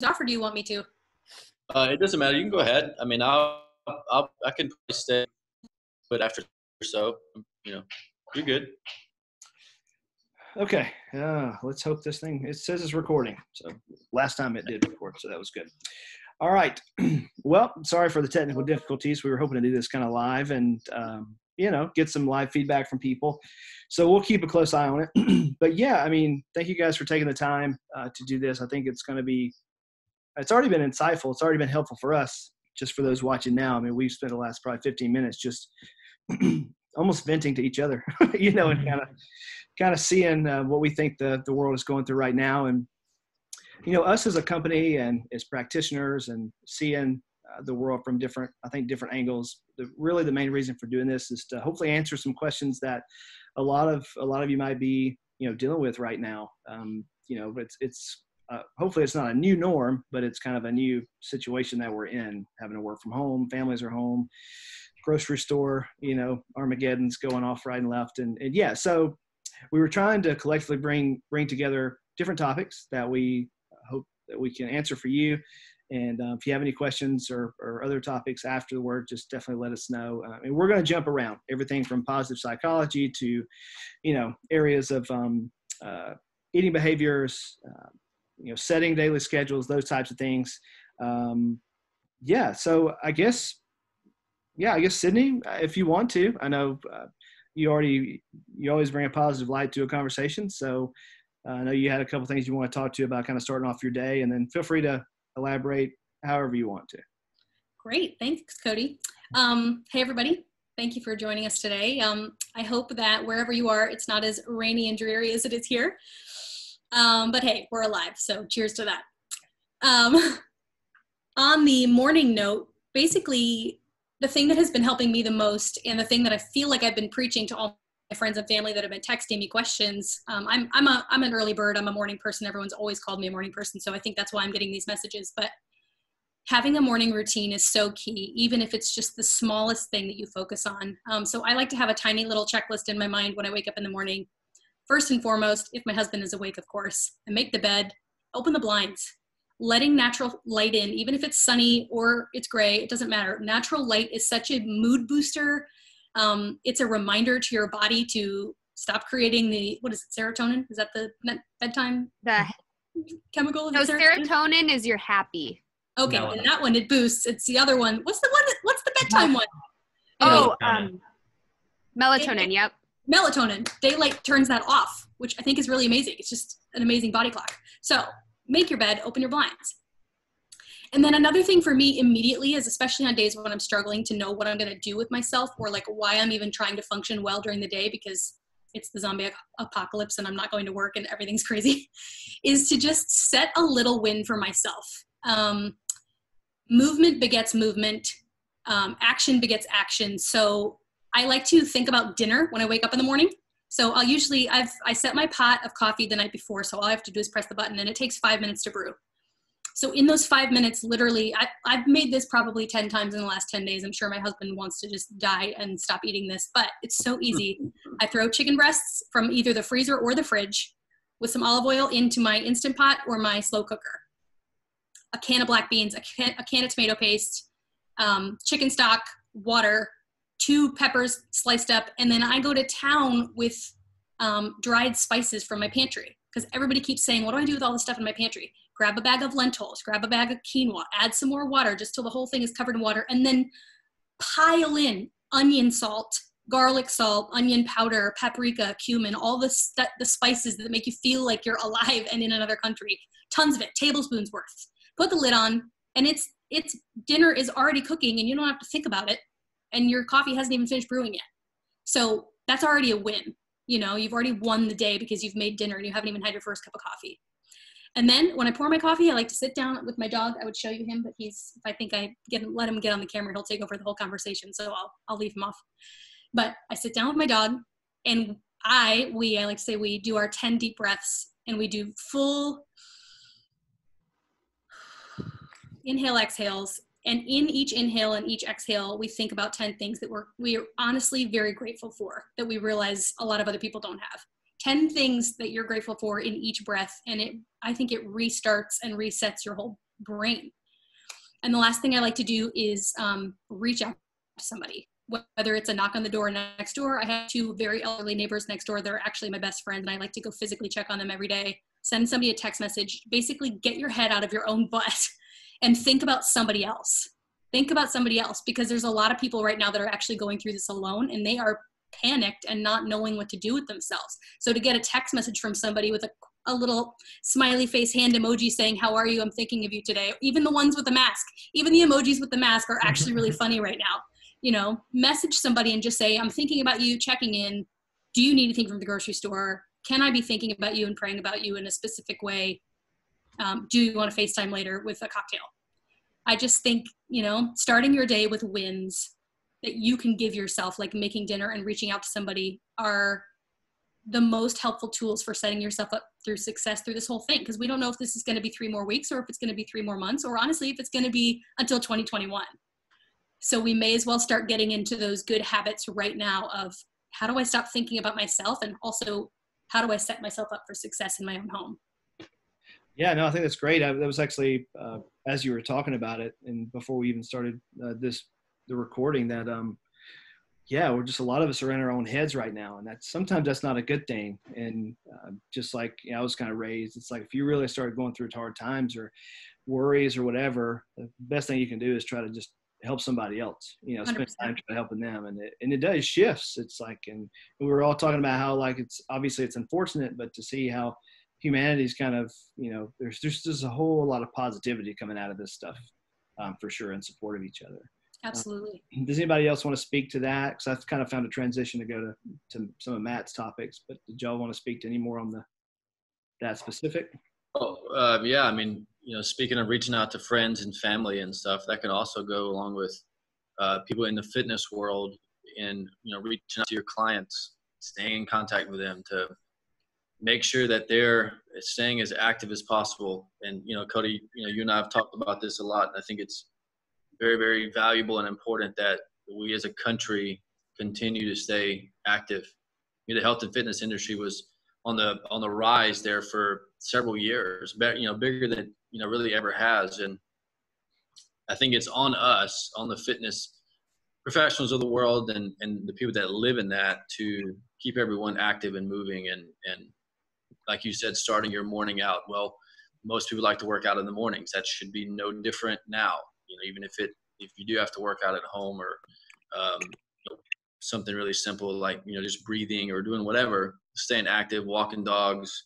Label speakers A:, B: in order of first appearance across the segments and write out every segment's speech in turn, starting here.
A: off, or do you want me to?
B: It doesn't matter. You can go ahead. I mean, I can probably stay, but after so, you're good.
C: Okay. Let's hope this thing, it says it's recording. So last time it did record, so that was good. All right. Well, sorry for the technical difficulties. We were hoping to do this kind of live and, get some live feedback from people. So we'll keep a close eye on it. But yeah, I mean, thank you guys for taking the time to do this. I think it's already been insightful. It's already been helpful for us, just for those watching now. I mean, we've spent the last probably 15 minutes just almost venting to each other, and kind of seeing what we think the world is going through right now. And, us as a company and as practitioners and seeing the world from different angles. Really the main reason for doing this is to hopefully answer some questions that a lot of you might be, dealing with right now. But it's hopefully it's not a new norm, but it's kind of a new situation that we're in, having to work from home, families are home, grocery store, Armageddon's going off right and left. And yeah, so we were trying to collectively bring together different topics that we hope that we can answer for you. And if you have any questions or other topics after the work, just definitely let us know. And we're going to jump around everything from positive psychology to, areas of eating behaviors, setting daily schedules, those types of things. So I guess Sydney, if you want to, I know you always bring a positive light to a conversation. So I know you had a couple things you want to talk to about kind of starting off your day, and then feel free to elaborate however you want to.
A: Great. Thanks, Cody. Hey, everybody. Thank you for joining us today. I hope that wherever you are, it's not as rainy and dreary as it is here. But hey, we're alive, so cheers to that. On the morning note, basically, the thing that has been helping me the most, and the thing that I feel like I've been preaching to all my friends and family that have been texting me questions, I'm an early bird. I'm a morning person. Everyone's always called me a morning person, so I think that's why I'm getting these messages. But having a morning routine is so key, even if it's just the smallest thing that you focus on. So I like to have a tiny little checklist in my mind when I wake up in the morning. First and foremost, if my husband is awake, of course, I make the bed, open the blinds, letting natural light in, even if it's sunny or it's gray, it doesn't matter. Natural light is such a mood booster. It's a reminder to your body to stop creating serotonin? Is that the bedtime chemical?
D: No, serotonin is your happy.
A: Okay, and that one, it boosts. It's the other one. What's the bedtime one?
D: Melatonin, yep.
A: Melatonin. Daylight turns that off, which I think is really amazing. It's just an amazing body clock. So make your bed, open your blinds. And then another thing for me immediately is, especially on days when I'm struggling to know what I'm going to do with myself, or like why I'm even trying to function well during the day because it's the zombie apocalypse and I'm not going to work and everything's crazy, is to just set a little win for myself. Movement begets movement. Action begets action. So I like to think about dinner when I wake up in the morning. So I set my pot of coffee the night before. So all I have to do is press the button and it takes 5 minutes to brew. So in those 5 minutes, literally, I've made this probably 10 times in the last 10 days. I'm sure my husband wants to just die and stop eating this, but it's so easy. I throw chicken breasts from either the freezer or the fridge with some olive oil into my Instant Pot or my slow cooker. A can of black beans, a can of tomato paste, chicken stock, water, 2 peppers sliced up, and then I go to town with dried spices from my pantry because everybody keeps saying, what do I do with all this stuff in my pantry? Grab a bag of lentils, grab a bag of quinoa, add some more water just till the whole thing is covered in water, and then pile in onion salt, garlic salt, onion powder, paprika, cumin, all the spices that make you feel like you're alive and in another country. Tons of it, tablespoons worth. Put the lid on, and it's dinner is already cooking, and you don't have to think about it, and your coffee hasn't even finished brewing yet. So that's already a win. You've already won the day because you've made dinner and you haven't even had your first cup of coffee. And then when I pour my coffee, I like to sit down with my dog. I would show you him, but if I think I let him get on the camera, he'll take over the whole conversation. So I'll leave him off. But I sit down with my dog, and I like to say we do our 10 deep breaths, and we do full inhale, exhales. And in each inhale and each exhale, we think about 10 things that we are honestly very grateful for, that we realize a lot of other people don't have. 10 things that you're grateful for in each breath, and I think it restarts and resets your whole brain. And the last thing I like to do is reach out to somebody, whether it's a knock on the door next door. I have 2 very elderly neighbors next door. They're actually my best friends, and I like to go physically check on them every day. Send somebody a text message. Basically, get your head out of your own butt and think about somebody else. Think about somebody else, because there's a lot of people right now that are actually going through this alone, and they are panicked and not knowing what to do with themselves. So to get a text message from somebody with a little smiley face hand emoji saying, "How are you? I'm thinking of you today." Even the ones with the mask, even the emojis with the mask are actually really funny right now. You know, message somebody and just say, "I'm thinking about you, checking in. Do you need anything from the grocery store? Can I be thinking about you and praying about you in a specific way? Do you want to FaceTime later with a cocktail?" I just think, you know, starting your day with wins that you can give yourself, like making dinner and reaching out to somebody, are the most helpful tools for setting yourself up through success through this whole thing. Because we don't know if this is going to be 3 more weeks, or if it's going to be 3 more months, or honestly, if it's going to be until 2021. So we may as well start getting into those good habits right now of, how do I stop thinking about myself? And also, how do I set myself up for success in my own home?
C: Yeah, no, I think that's great. That was actually, as you were talking about it, and before we even started the recording, that yeah, we're just, a lot of us are in our own heads right now, and sometimes that's not a good thing. And just like, you know, I was kind of raised, it's like, if you really start going through hard times or worries or whatever, the best thing you can do is try to just help somebody else. You know, spend
A: 100%.
C: time helping them, and it does shifts. It's like, and we were all talking about how, like, it's obviously it's unfortunate, but to see how humanity's kind of, you know, there's just a whole lot of positivity coming out of this stuff, for sure, in support of each other.
A: Absolutely.
C: Does anybody else want to speak to that? Because I've kind of found a transition to go to some of Matt's topics, but did y'all want to speak to any more on that specific?
B: Oh, yeah. I mean, you know, speaking of reaching out to friends and family and stuff, that can also go along with people in the fitness world, and, you know, reaching out to your clients, staying in contact with them to make sure that they're staying as active as possible. And, you know, Cody, you know, you and I have talked about this a lot, and I think it's very, very valuable and important that we as a country continue to stay active. You know, the health and fitness industry was on the rise there for several years, you know, bigger than, you know, really ever has. And I think it's on us, on the fitness professionals of the world, and the people that live in that, to keep everyone active and moving. And like you said, starting your morning out. Well, most people like to work out in the mornings. That should be no different now. You know, even if you do have to work out at home, or you know, something really simple like, you know, just breathing or doing whatever, staying active, walking dogs,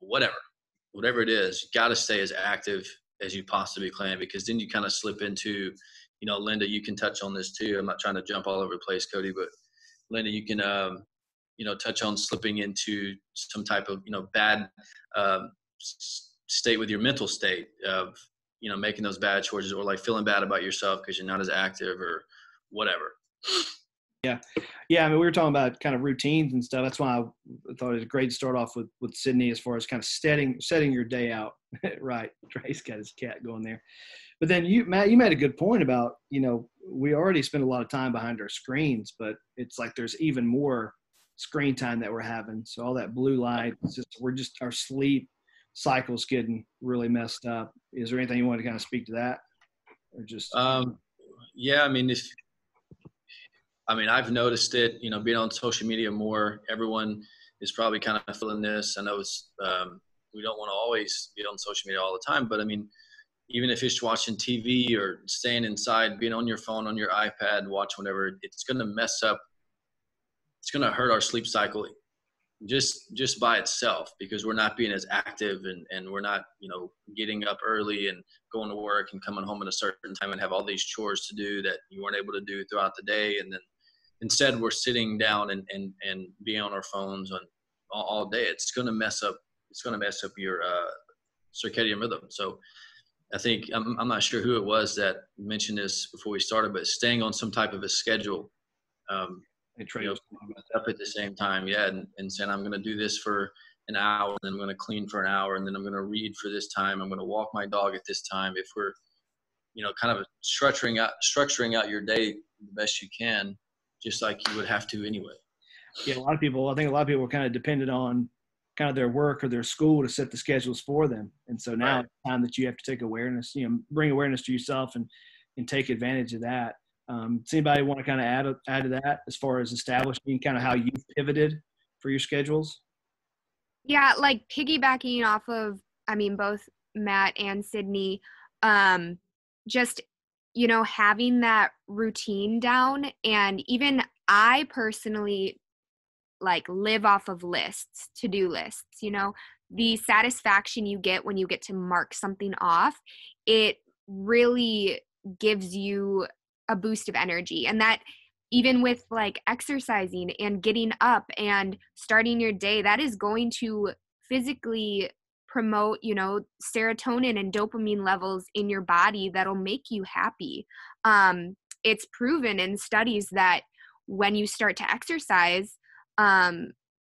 B: whatever it is, you got to stay as active as you possibly can, because then you kind of slip into, you know, Linda, you can touch on this too. I'm not trying to jump all over the place, Cody, but Linda, you can, you know, touch on slipping into some type of, you know, bad state with your mental state of, you know, making those bad choices, or like feeling bad about yourself because you're not as active or whatever.
C: Yeah. Yeah. I mean, we were talking about kind of routines and stuff. That's why I thought it was great to start off with Sydney, as far as kind of setting your day out. Right. Trey's got his cat going there. But then Matt, you made a good point about, you know, we already spend a lot of time behind our screens, but it's like there's even more screen time that we're having. So all that blue light, our sleep cycle's getting really messed up. Is there anything you want to kind of speak to that, or just?
B: Yeah, I mean, I've noticed it, you know, being on social media more. Everyone is probably kind of feeling this. I know it's, we don't want to always be on social media all the time, but I mean, even if it's watching TV or staying inside, being on your phone, on your iPad, watch whatever, it's going to mess up. It's going to hurt our sleep cycle just by itself, because we're not being as active, and we're not, you know, getting up early and going to work and coming home at a certain time and have all these chores to do that you weren't able to do throughout the day. And then instead we're sitting down and being on our phones all day. It's going to mess up your circadian rhythm. So I think, I'm not sure who it was that mentioned this before we started, but staying on some type of a schedule, you know, up at the same time. Yeah. And saying, I'm going to do this for an hour, and then I'm going to clean for an hour, and then I'm going to read for this time. I'm going to walk my dog at this time. If we're, you know, kind of structuring out your day the best you can, just like you would have to anyway.
C: Yeah. I think a lot of people are kind of dependent on kind of their work or their school to set the schedules for them. And so now
B: Right.
C: it's time that you have to take awareness, bring awareness to yourself and take advantage of that. Does anybody want to kind of add to that as far as establishing kind of how you pivoted for your schedules?
D: Yeah, like piggybacking off of, both Matt and Sydney, just, having that routine down. And even I personally live off of lists, to-do lists, the satisfaction you get when you get to mark something off, it really gives you a boost of energy. And that even with exercising and getting up and starting your day, that is going to physically promote, serotonin and dopamine levels in your body that'll make you happy. It's proven in studies that when you start to exercise,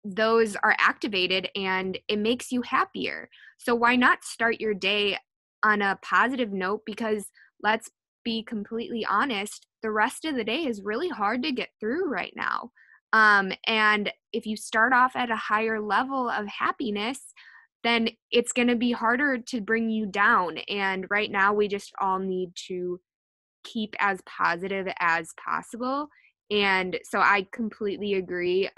D: those are activated and it makes you happier. So why not start your day on a positive note? Because let's be completely honest, the rest of the day is really hard to get through right now. And if you start off at a higher level of happiness, then it's going to be harder to bring you down. And right now we just all need to keep as positive as possible. And so I completely agree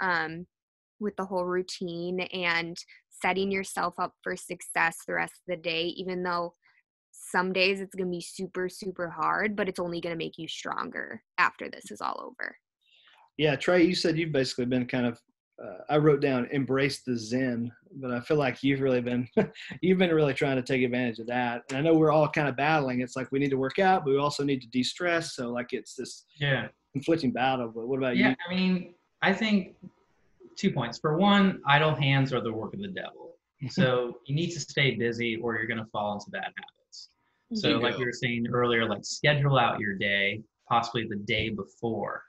D: with the whole routine and setting yourself up for success the rest of the day, even though some days it's going to be super, super hard, but it's only going to make you stronger after this is all over.
C: Yeah, Trey, you said you've basically been kind of, I wrote down embrace the Zen, but I feel like you've really been, you've been really trying to take advantage of that. And I know we're all kind of battling. It's like we need to work out, but we also need to de-stress. So it's this conflicting battle. But what about you?
E: I think 2 points. For one, idle hands are the work of the devil. So you need to stay busy or you're going to fall into bad habits. So like we were saying earlier, schedule out your day, possibly the day before.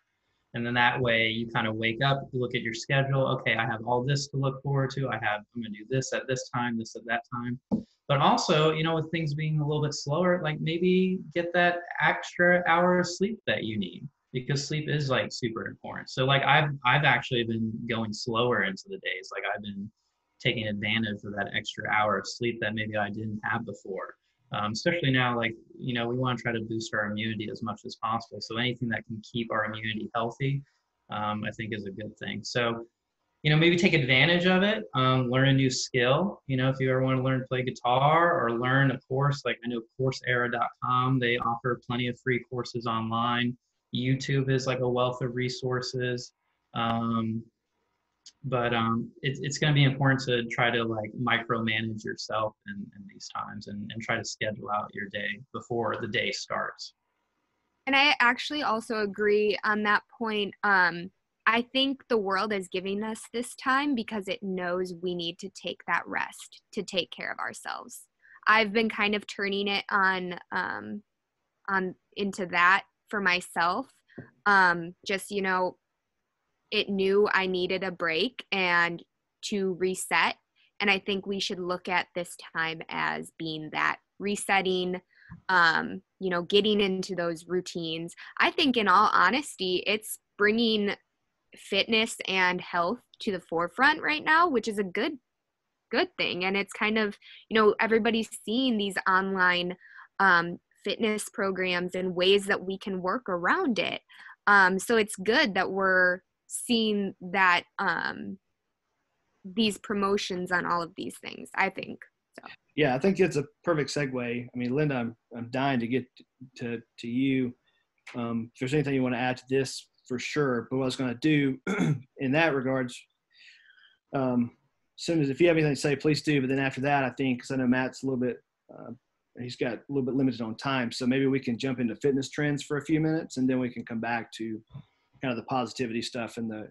E: And then that way you kind of wake up, you look at your schedule. Okay, I have all this to look forward to. I'm going to do this at this time, this at that time. But also, with things being a little bit slower, maybe get that extra hour of sleep that you need, because sleep is super important. So I've actually been going slower into the days. I've been taking advantage of that extra hour of sleep that maybe I didn't have before. Especially now, we want to try to boost our immunity as much as possible. So anything that can keep our immunity healthy, I think is a good thing. So, maybe take advantage of it, learn a new skill. If you ever want to learn to play guitar or learn a course, I know coursera.com, they offer plenty of free courses online. YouTube is a wealth of resources. But it's going to be important to try to micromanage yourself in these times and try to schedule out your day before the day starts.
D: And I actually also agree on that point. I think the world is giving us this time because it knows we need to take that rest to take care of ourselves. I've been kind of turning it on into that for myself. It knew I needed a break and to reset. And I think we should look at this time as being that resetting, getting into those routines. I think in all honesty, it's bringing fitness and health to the forefront right now, which is a good thing. And it's kind of, everybody's seeing these online fitness programs and ways that we can work around it. So it's good that we're seeing that these promotions on all of these things, I think. So.
C: Yeah, I think it's a perfect segue. Linda, I'm dying to get to you. If there's anything you want to add to this, for sure. But what I was going to do in that regards, soon as if you have anything to say, please do. But then after that, I think, because I know Matt's a little bit, he's got a little bit limited on time, so maybe we can jump into fitness trends for a few minutes, and then we can come back to kind of the positivity stuff and the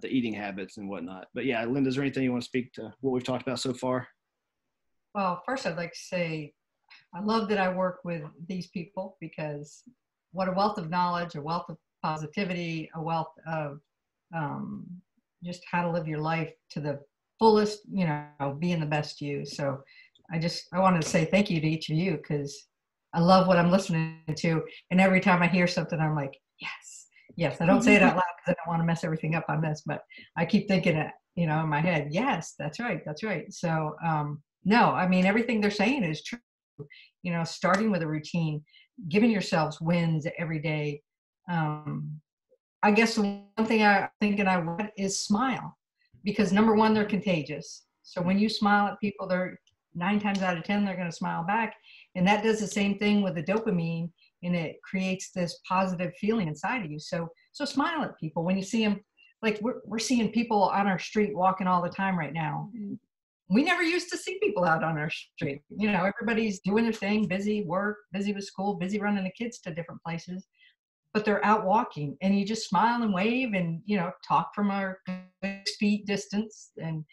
C: eating habits and whatnot. But yeah, Linda, is there anything you want to speak to what we've talked about so far?
F: Well, first I'd like to say I love that I work with these people, because what a wealth of knowledge, a wealth of positivity, a wealth of just how to live your life to the fullest, being the best you. So I wanted to say thank you to each of you, because I love what I'm listening to. And every time I hear something, I'm like, yes. I don't say it out loud because I don't want to mess everything up on this, but I keep thinking you know, in my head, yes, that's right. That's right. So, no, I mean, everything they're saying is true. You know, starting with a routine, giving yourselves wins every day. I guess the one thing I thinking I would is smile, because number one, they're contagious. So when you smile at people, they're 9 times out of 10, they're going to smile back. And that does the same thing with the dopamine, and it creates this positive feeling inside of you. So smile at people when you see them. Like we're seeing people on our street walking all the time right now. We never used to see people out on our street. You know, everybody's doing their thing, busy work, busy with school, busy running the kids to different places, but they're out walking, and you just smile and wave and, you know, talk from a 6 feet distance. And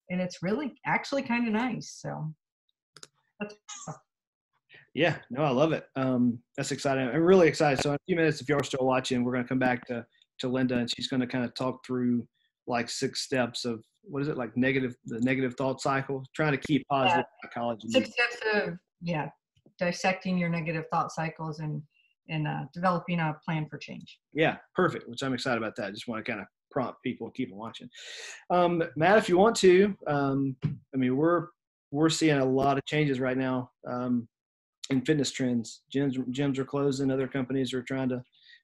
F: it's really actually kind of nice. So that's
C: Yeah, no, I love it. That's exciting. I'm really excited. So in a few minutes, if you are still watching, we're going to come back to Linda, and she's going to kind of talk through like 6 steps of, what is it, like the negative thought cycle, trying to keep positive psychology.
F: 6 steps of, dissecting your negative thought cycles and developing a plan for change.
C: Yeah, perfect, which I'm excited about that. I just want to kind of prompt people to keep them watching. Matt, if you want to, I mean, we're seeing a lot of changes right now in fitness trends. Gyms are closing. Other companies are trying to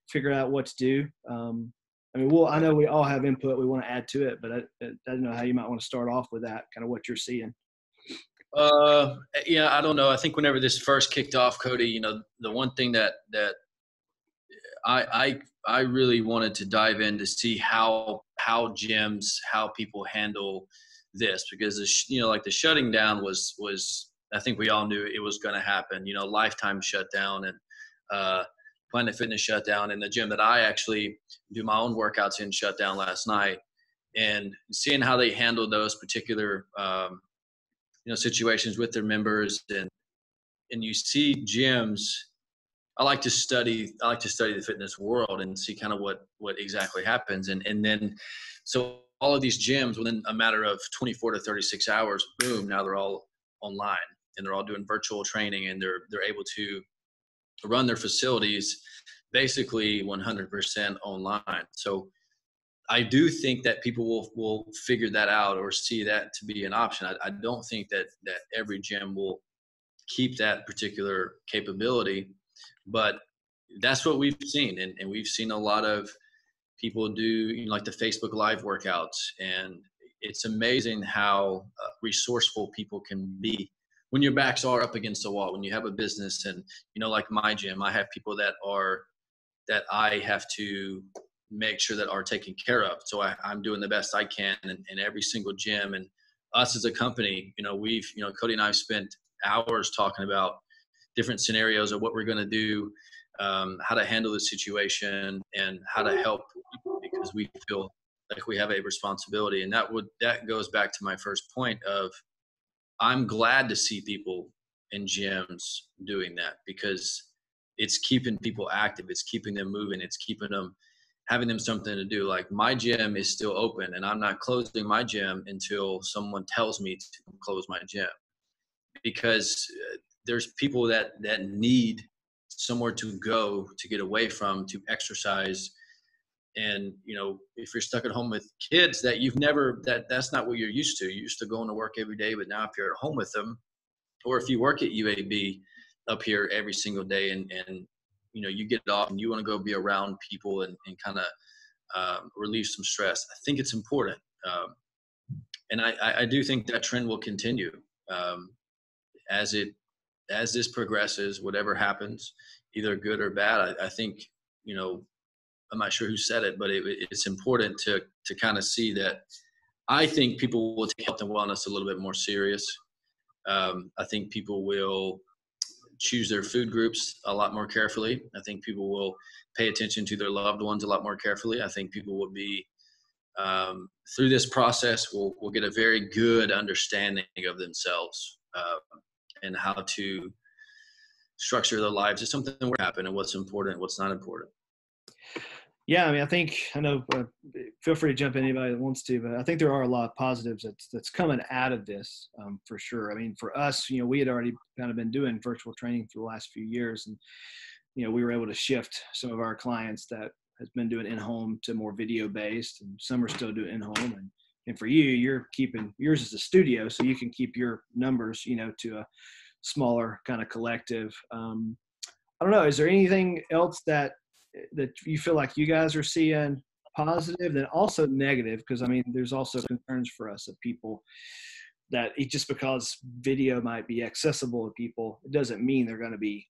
C: figure out what to do. I mean, I know we all have input we want to add to it, but I don't know how you might want to start off with that, kind of what you're seeing.
B: Yeah, I don't know. I think whenever this first kicked off, Cody, you know, the one thing that I really wanted to dive in to see how gyms, how people handle this, because you know, like the shutting down was I think we all knew it was going to happen. You know, Lifetime shut down, and Planet Fitness shut down, and the gym that I actually do my own workouts in shut down last night. And seeing how they handled those particular you know, situations with their members, and you see gyms. I like to study the fitness world and see kind of what exactly happens, and then so all of these gyms, within a matter of 24 to 36 hours, boom, now they're all online, and they're all doing virtual training, and they're able to run their facilities basically 100% online. So I do think that people will figure that out or see that to be an option. I don't think that every gym will keep that particular capability, but that's what we've seen. And we've seen a lot of people do, you know, like the Facebook Live workouts. And it's amazing how resourceful people can be when your backs are up against the wall, when you have a business. And, you know, like my gym, I have people that I have to make sure that are taken care of. So I'm doing the best I can in every single gym. And us as a company, you know, Cody and I have spent hours talking about different scenarios of what we're going to do, how to handle the situation, and how to help people, because we feel like we have a responsibility. And that goes back to my first point of, I'm glad to see people in gyms doing that, because it's keeping people active. It's keeping them moving. It's having them something to do. Like my gym is still open, and I'm not closing my gym until someone tells me to close my gym, because there's people that need somewhere to go, to get away from, to exercise. And, you know, if you're stuck at home with kids that that's not what you're used to. You're used to going to work every day, but now if you're at home with them, or if you work at UAB up here every single day, and you know, you get off and you want to go be around people and kind of relieve some stress, I think it's important. And I do think that trend will continue as this progresses, whatever happens, either good or bad. I think, you know, I'm not sure who said it, but it's important to kind of see that. I think people will take health and wellness a little bit more serious. I think people will choose their food groups a lot more carefully. I think people will pay attention to their loved ones a lot more carefully. I think people will be, through this process, will get a very good understanding of themselves and how to structure their lives. It's something that will happen, and what's important, what's not important.
C: Yeah, I mean, I know, feel free to jump in, anybody that wants to, but I think there are a lot of positives that's coming out of this, for sure. I mean, for us, you know, we had already kind of been doing virtual training for the last few years, and, you know, we were able to shift some of our clients that has been doing in-home to more video-based, and some are still doing in-home, and And for you, you're keeping yours as a studio, so you can keep your numbers, to a smaller kind of collective. I don't know. Is there anything else that you feel like you guys are seeing positive and also negative? Because I mean, there's also concerns for us of people that just because video might be accessible to people, it doesn't mean they're going to be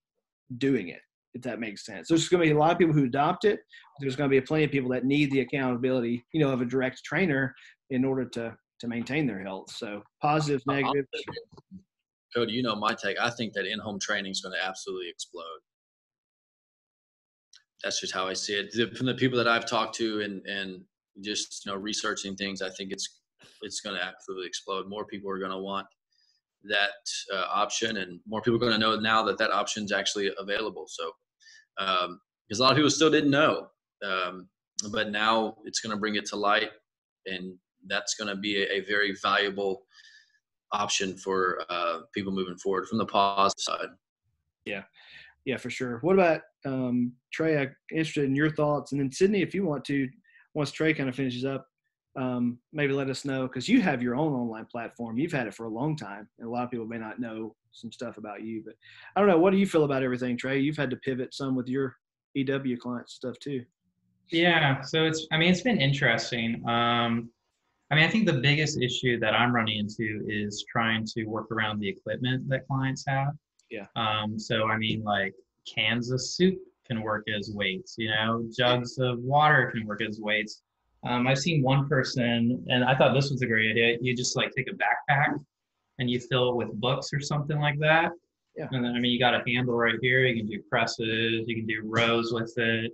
C: doing it, if that makes sense. There's going to be a lot of people who adopt it. There's going to be plenty of people that need the accountability, of a direct trainer in order to maintain their health. So positives, negatives.
B: Cody, my take. I think that in-home training is going to absolutely explode. That's just how I see it. From the people that I've talked to and just researching things, I think it's going to absolutely explode. More people are going to want that option, and more people are going to know now that option is actually available. So, because a lot of people still didn't know, but now it's going to bring it to light, and that's going to be a very valuable option for people moving forward from the positive side.
C: Yeah, for sure. What about Trey? I'm interested in your thoughts, and then Sydney, if you want to, once Trey kind of finishes up, maybe let us know, because you have your own online platform. You've had it for a long time, and a lot of people may not know some stuff about you. But I don't know. What do you feel about everything, Trey? You've had to pivot some with your EW client stuff too.
E: Yeah. So it's been interesting. I think the biggest issue that I'm running into is trying to work around the equipment that clients have.
C: Yeah.
E: So like cans of soup can work as weights, jugs of water can work as weights. I've seen one person, and I thought this was a great idea. You just take a backpack and you fill it with books or something like that.
C: Yeah.
E: And then, you got a handle right here. You can do presses, you can do rows with it.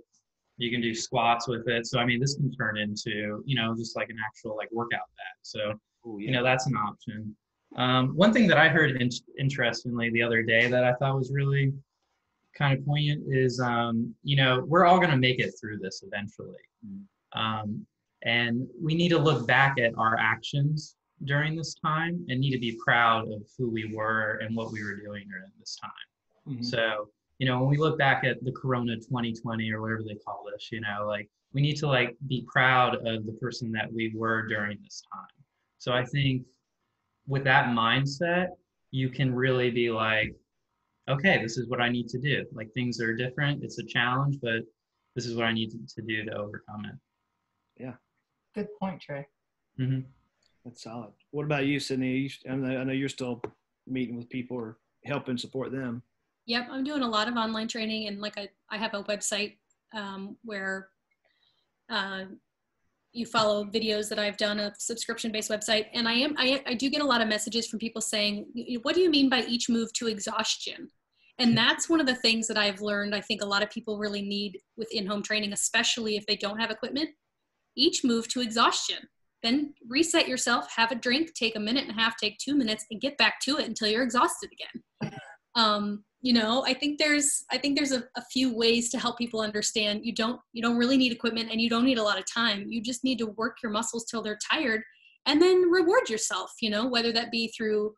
E: You can do squats with it. So, this can turn into, just like an actual workout bag. So, that's an option. One thing that I heard interestingly the other day that I thought was really kind of poignant is, we're all going to make it through this eventually. And we need to look back at our actions during this time and need to be proud of who we were and what we were doing during this time. Mm-hmm. So, when we look back at the Corona 2020 or whatever they call this, we need to be proud of the person that we were during this time. So I think with that mindset, you can really be okay, this is what I need to do. Things are different. It's a challenge, but this is what I need to do to overcome it.
C: Yeah.
F: Good point, Trey.
E: Mm-hmm.
C: That's solid. What about you, Sydney? I know you're still meeting with people or helping support them.
A: Yep, I'm doing a lot of online training, and I have a website where you follow videos that I've done, a subscription-based website, and I do get a lot of messages from people saying, what do you mean by each move to exhaustion? And that's one of the things that I've learned I think a lot of people really need with in-home training, especially if they don't have equipment. Each move to exhaustion. Then reset yourself, have a drink, take a minute and a half, take 2 minutes, and get back to it until you're exhausted again. I think there's a few ways to help people understand you don't really need equipment, and you don't need a lot of time. You just need to work your muscles till they're tired, and then reward yourself, whether that be through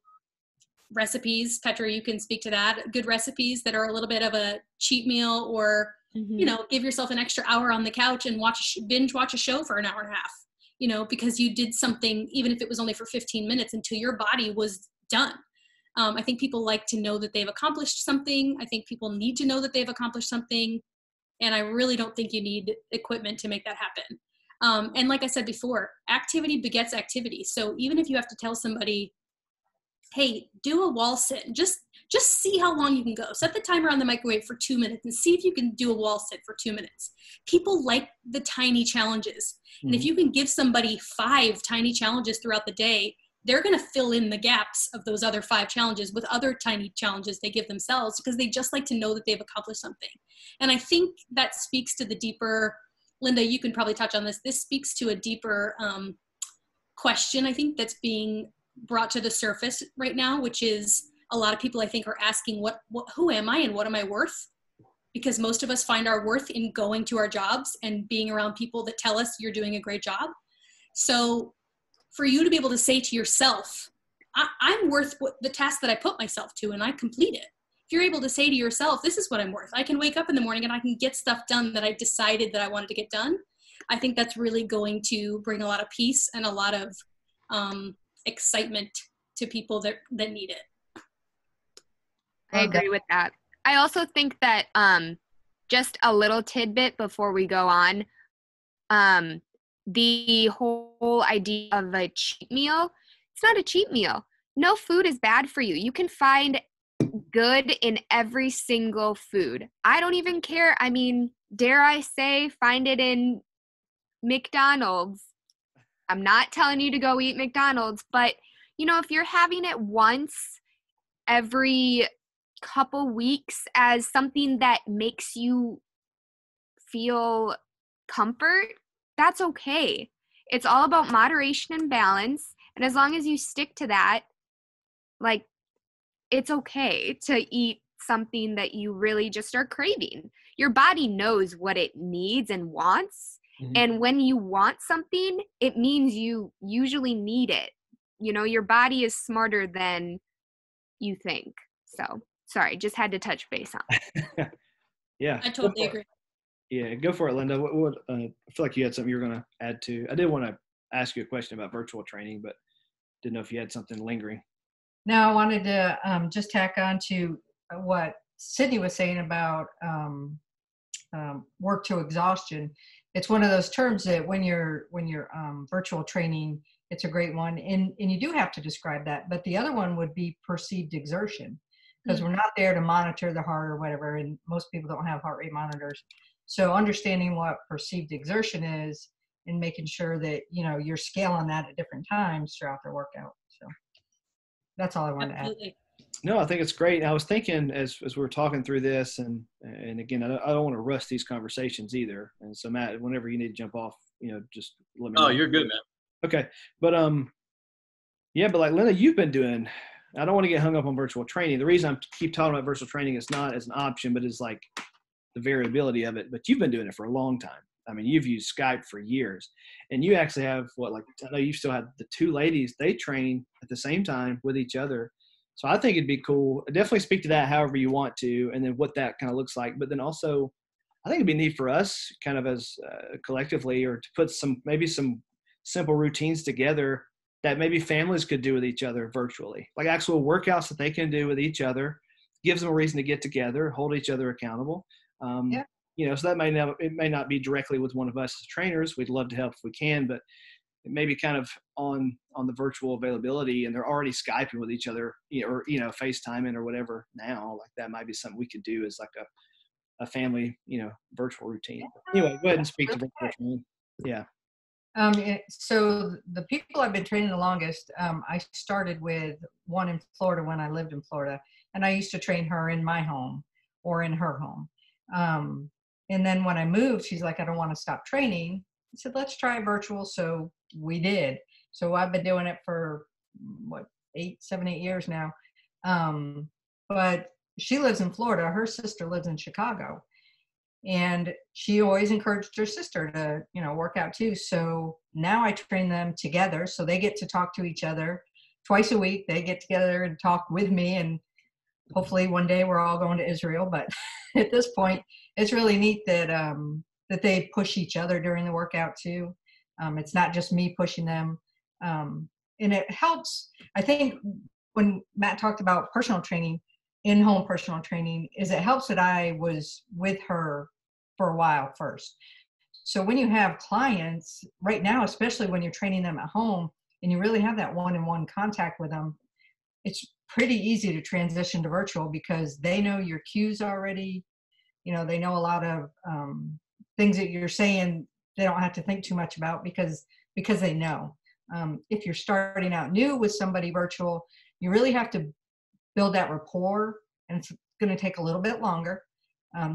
A: recipes. Petra, you can speak to that. Good recipes that are a little bit of a cheat meal, or, give yourself an extra hour on the couch and binge watch a show for an hour and a half, because you did something, even if it was only for 15 minutes, until your body was done. I think people like to know that they've accomplished something. I think people need to know that they've accomplished something. And I really don't think you need equipment to make that happen. And like I said before, activity begets activity. So even if you have to tell somebody, hey, do a wall sit, and just see how long you can go. Set the timer on the microwave for 2 minutes and see if you can do a wall sit for 2 minutes. People like the tiny challenges. Mm-hmm. And if you can give somebody 5 tiny challenges throughout the day, they're going to fill in the gaps of those other 5 challenges with other tiny challenges they give themselves, because they just like to know that they've accomplished something. And I think that speaks to the deeper, Linda, you can probably touch on this. This speaks to a deeper question, I think, that's being brought to the surface right now, which is a lot of people, I think, are asking, who am I and what am I worth? Because most of us find our worth in going to our jobs and being around people that tell us you're doing a great job. So for you to be able to say to yourself, I'm worth the task that I put myself to, and I complete it. If you're able to say to yourself, this is what I'm worth. I can wake up in the morning and I can get stuff done that I decided that I wanted to get done. I think that's really going to bring a lot of peace and a lot of excitement to people that need it.
D: I agree with that. I also think that just a little tidbit before we go on, the whole idea of a cheat meal, it's not a cheat meal. No food is bad for you. You can find good in every single food. I don't even care. I mean, dare I say, find it in McDonald's. I'm not telling you to go eat McDonald's, but you know, if you're having it once every couple weeks as something that makes you feel comfort, that's okay. It's all about moderation and balance. And as long as you stick to that, like, it's okay to eat something that you really just are craving. Your body knows what it needs and wants. Mm-hmm. And when you want something, it means you usually need it. You know, your body is smarter than you think. So, sorry, just had to touch base on.
C: Yeah.
A: I totally agree.
C: Yeah, go for it, Linda. What I feel like you had something you were going to add to. I did want to ask you a question about virtual training, but didn't know if you had something lingering.
F: No, I wanted to just tack on to what Sydney was saying about work to exhaustion. It's one of those terms that when you're virtual training, it's a great one, and you do have to describe that. But the other one would be perceived exertion, because we're not there to monitor the heart or whatever, and most people don't have heart rate monitors. So understanding what perceived exertion is and making sure that you're scaling that at different times throughout their workout. So that's all I wanted to add.
C: No, I think it's great. I was thinking as we were talking through this, and again, I don't want to rush these conversations either. And so, Matt, whenever you need to jump off, just let me know.
B: Oh, you're good, man.
C: Okay. But yeah, but like Linda, you've been doing, I don't want to get hung up on virtual training. The reason I keep talking about virtual training is not as an option, but it's like the variability of it. But you've been doing it for a long time. I mean, you've used Skype for years, and you actually have I know you still have the two ladies, they train at the same time with each other. So I think it'd be cool. Definitely speak to that however you want to, and then what that kind of looks like. But then also, I think it'd be neat for us kind of as collectively, or to put maybe some simple routines together that maybe families could do with each other virtually, like actual workouts that they can do with each other, gives them a reason to get together, hold each other accountable. So that it may not be directly with one of us as trainers. We'd love to help if we can, but it may be kind of on the virtual availability, and they're already Skyping with each other, or FaceTiming or whatever now. Like that might be something we could do as like a family, virtual routine. Anyway, go ahead and speak to virtual training. Yeah.
F: So the people I've been training the longest, I started with one in Florida when I lived in Florida, and I used to train her in my home or in her home. And then when I moved, she's like, I don't want to stop training. I said, let's try virtual. So we did. So I've been doing it for 7, 8 years now. But she lives in Florida. Her sister lives in Chicago. And she always encouraged her sister to, work out too. So now I train them together. So they get to talk to each other twice a week. They get together and talk with me. And hopefully one day we're all going to Israel. But at this point, it's really neat that that they push each other during the workout too. It's not just me pushing them. And it helps. I think when Matt talked about personal training, in-home personal training, is it helps that I was with her for a while first. So when you have clients right now, especially when you're training them at home and you really have that one-on-one contact with them, it's pretty easy to transition to virtual because they know your cues already. They know a lot of things that you're saying. They don't have to think too much about because they know. If you're starting out new with somebody virtual, you really have to build that rapport, and it's going to take a little bit longer.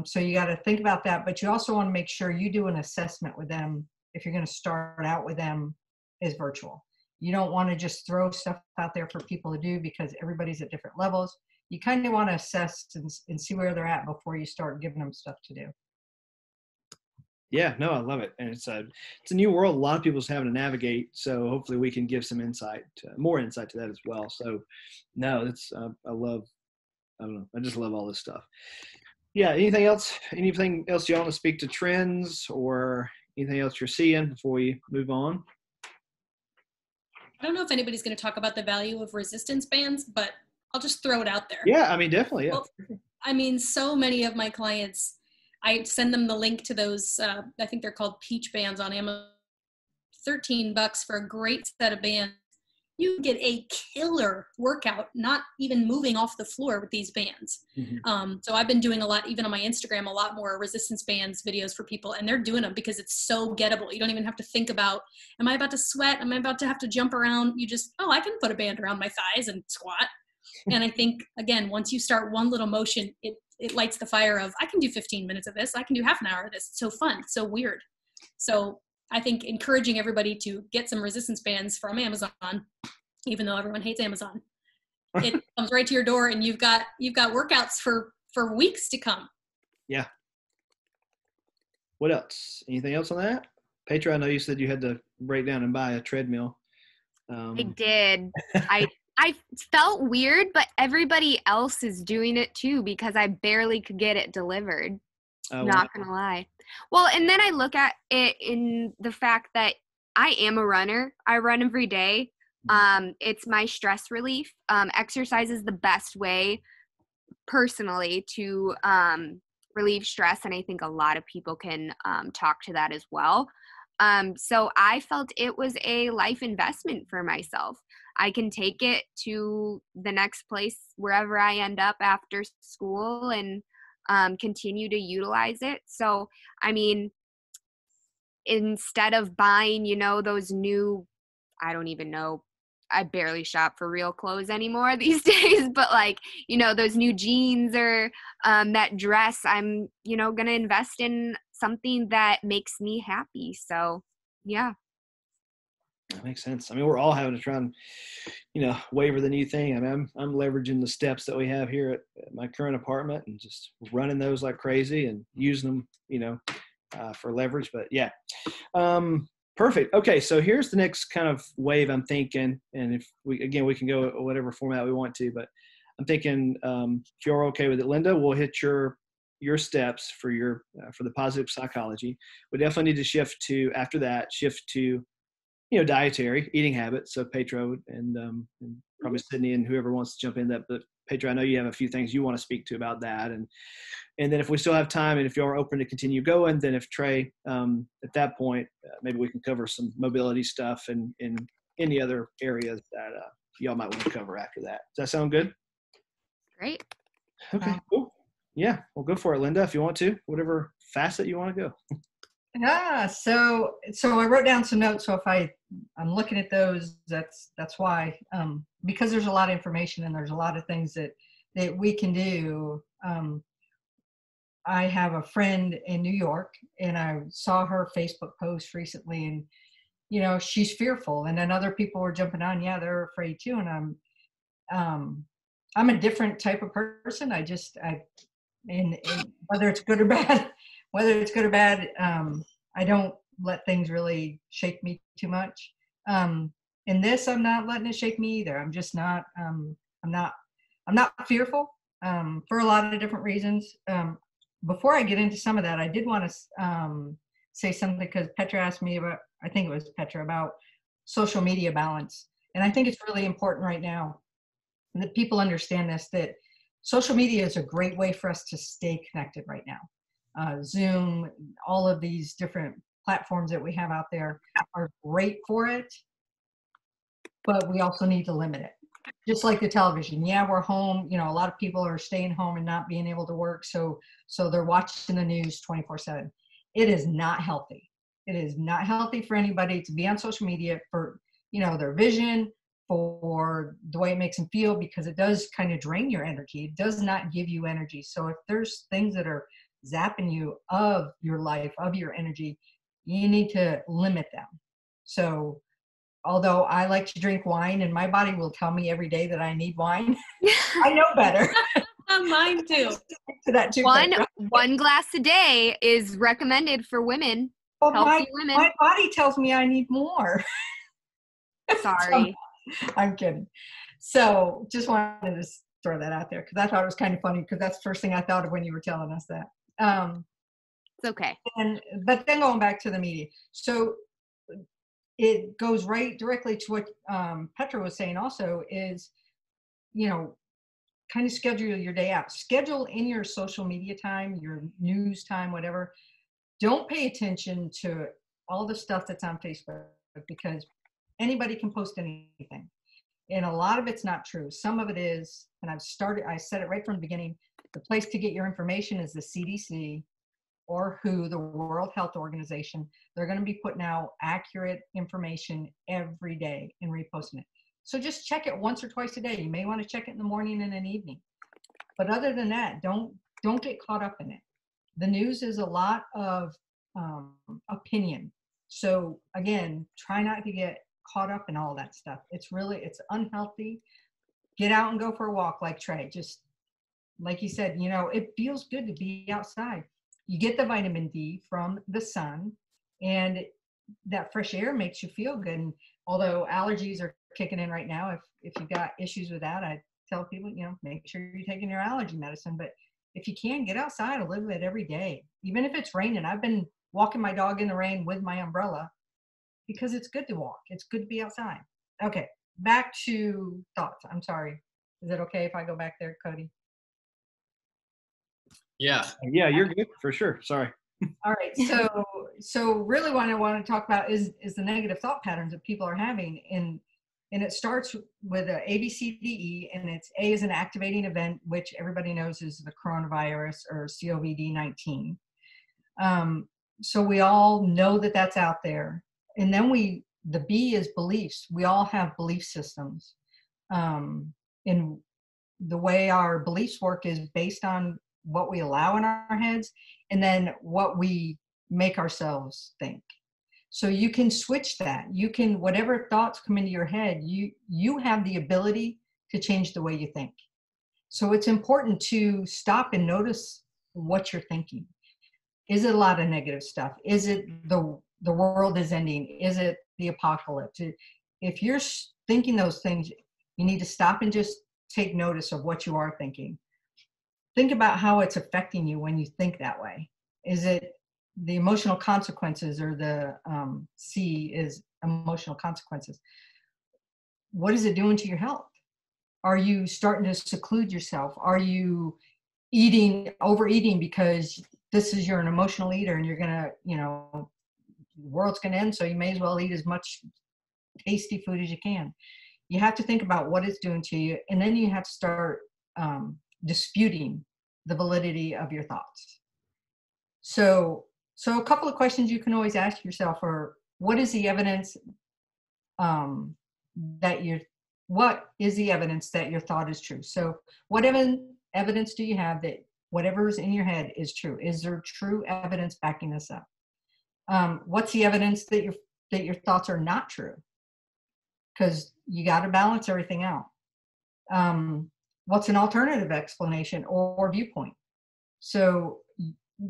F: So you got to think about that, but you also want to make sure you do an assessment with them if you're going to start out with them as virtual. You don't want to just throw stuff out there for people to do because everybody's at different levels. You kind of want to assess and see where they're at before you start giving them stuff to do.
C: Yeah, no, I love it. And it's a new world. A lot of people's having to navigate. So hopefully we can give some more insight to that as well. So no, I don't know. I just love all this stuff. Yeah. Anything else you want to speak to trends or anything else you're seeing before we move on?
A: I don't know if anybody's going to talk about the value of resistance bands, but I'll just throw it out there.
C: Yeah, I mean, definitely. Yeah.
A: Well, I mean, so many of my clients, I send them the link to those, I think they're called Peach bands on Amazon. $13 for a great set of bands. You get a killer workout, not even moving off the floor with these bands. So I've been doing a lot, even on my Instagram, a lot more resistance bands videos for people, and they're doing them because it's so gettable. You don't even have to think about, am I about to sweat? Am I about to have to jump around? You just, oh, I can put a band around my thighs and squat. And I think, again, once you start one little motion, it lights the fire of, I can do 15 minutes of this. I can do half an hour of this. It's so fun. It's so weird. So I think encouraging everybody to get some resistance bands from Amazon, even though everyone hates Amazon, it comes right to your door, and you've got workouts for weeks to come. Yeah.
C: What else? Anything else on that? Petra, I know you said you had to break down and buy a treadmill.
D: I did. I felt weird, but everybody else is doing it too because I barely could get it delivered. Not gonna lie. Well, and then I look at it in the fact that I am a runner. I run every day. It's my stress relief. Exercise is the best way personally to relieve stress, and I think a lot of people can talk to that as well. So I felt it was a life investment for myself. I can take it to the next place wherever I end up after school and continue to utilize it. So, I mean, instead of buying, those new, I don't even know, I barely shop for real clothes anymore these days, but those new jeans or that dress, I'm, going to invest in something that makes me happy. So, yeah.
C: That makes sense. I mean, we're all having to try and, waver the new thing. I mean, I'm leveraging the steps that we have here at my current apartment and just running those like crazy and using them, for leverage. But yeah. Perfect. Okay. So here's the next kind of wave I'm thinking. And if we can go whatever format we want to, but I'm thinking, if you're okay with it, Linda, we'll hit your steps for for the positive psychology. We definitely need to shift to dietary eating habits. So Petra and probably Sydney and whoever wants to jump in that. But Petra, I know you have a few things you want to speak to about that. And then if we still have time and if you are open to continue going, then if Trey, at that point, maybe we can cover some mobility stuff and any other areas that y'all might want to cover after that. Does that sound good?
D: Great.
C: Okay, cool. Yeah, well, go for it, Linda, if you want to, whatever facet you want to go.
F: Yeah, so I wrote down some notes. So if I'm looking at those, that's why, because there's a lot of information and there's a lot of things that we can do. I have a friend in New York, and I saw her Facebook post recently, and she's fearful, and then other people were jumping on, yeah, they're afraid too. And I'm a different type of person. And whether it's good or bad, I don't let things really shake me too much. In this, I'm not letting it shake me either. I'm just not. I'm not fearful for a lot of different reasons. Before I get into some of that, I did want to say something because Petra asked me about. I think it was Petra about social media balance, and I think it's really important right now that people understand this. That social media is a great way for us to stay connected right now. Zoom, all of these different platforms that we have out there are great for it, but we also need to limit it. Just like the television. Yeah, we're home. A lot of people are staying home and not being able to work. So they're watching the news 24/7. It is not healthy. It is not healthy for anybody to be on social media for, their vision, for the way it makes them feel, because it does kind of drain your energy. It does not give you energy. So if there's things that are zapping you of your life, of your energy, you need to limit them. So although I like to drink wine and my body will tell me every day that I need wine, I know better.
A: Mine too.
F: To that too.
D: One glass a day is recommended for women.
F: Well,
D: healthy women.
F: My body tells me I need more.
D: Sorry.
F: I'm kidding. So just wanted to throw that out there because I thought it was kind of funny because that's the first thing I thought of when you were telling us that.
D: It's okay.
F: But then going back to the media. So it goes right directly to what Petra was saying also is, kind of schedule your day out. Schedule in your social media time, your news time, whatever. Don't pay attention to all the stuff that's on Facebook, because anybody can post anything. And a lot of it's not true. Some of it is, and I said it right from the beginning, the place to get your information is the CDC or WHO, the World Health Organization. They're going to be putting out accurate information every day and reposting it. So just check it once or twice a day. You may want to check it in the morning and in the evening. But other than that, don't get caught up in it. The news is a lot of opinion. So again, try not to get caught up in all that stuff. It's unhealthy. Get out and go for a walk like Trey. Just like you said, it feels good to be outside. You get the vitamin D from the sun, and that fresh air makes you feel good. And although allergies are kicking in right now, if you've got issues with that, I tell people, make sure you're taking your allergy medicine. But if you can, get outside a little bit every day, even if it's raining. I've been walking my dog in the rain with my umbrella because it's good to walk. It's good to be outside. Okay, back to thoughts. I'm sorry. Is it okay if I go back there, Cody?
B: Yeah.
C: Yeah, you're good for sure. Sorry.
F: All right. So really what I want to talk about is the negative thought patterns that people are having. And it starts with a ABCDE, and it's A is an activating event, which everybody knows is the coronavirus or COVID-19. So we all know that that's out there. And then the B is beliefs. We all have belief systems. And the way our beliefs work is based on what we allow in our heads and then what we make ourselves think. So you can switch that. You can, whatever thoughts come into your head, you have the ability to change the way you think. So it's important to stop and notice what you're thinking. Is it a lot of negative stuff? Is it the world is ending? Is it the apocalypse? If you're thinking those things, you need to stop and just take notice of what you are thinking. Think about how it's affecting you when you think that way. Is it the emotional consequences, or the C is emotional consequences? What is it doing to your health? Are you starting to seclude yourself? Are you overeating because you're an emotional eater and you're gonna, the world's gonna end, so you may as well eat as much tasty food as you can. You have to think about what it's doing to you, and then you have to start disputing the validity of your thoughts. So a couple of questions you can always ask yourself are, what is the evidence that your thought is true? So what evidence do you have that whatever is in your head is true? Is there true evidence backing this up? What's the evidence that your thoughts are not true? Because you got to balance everything out. What's an alternative explanation or viewpoint? So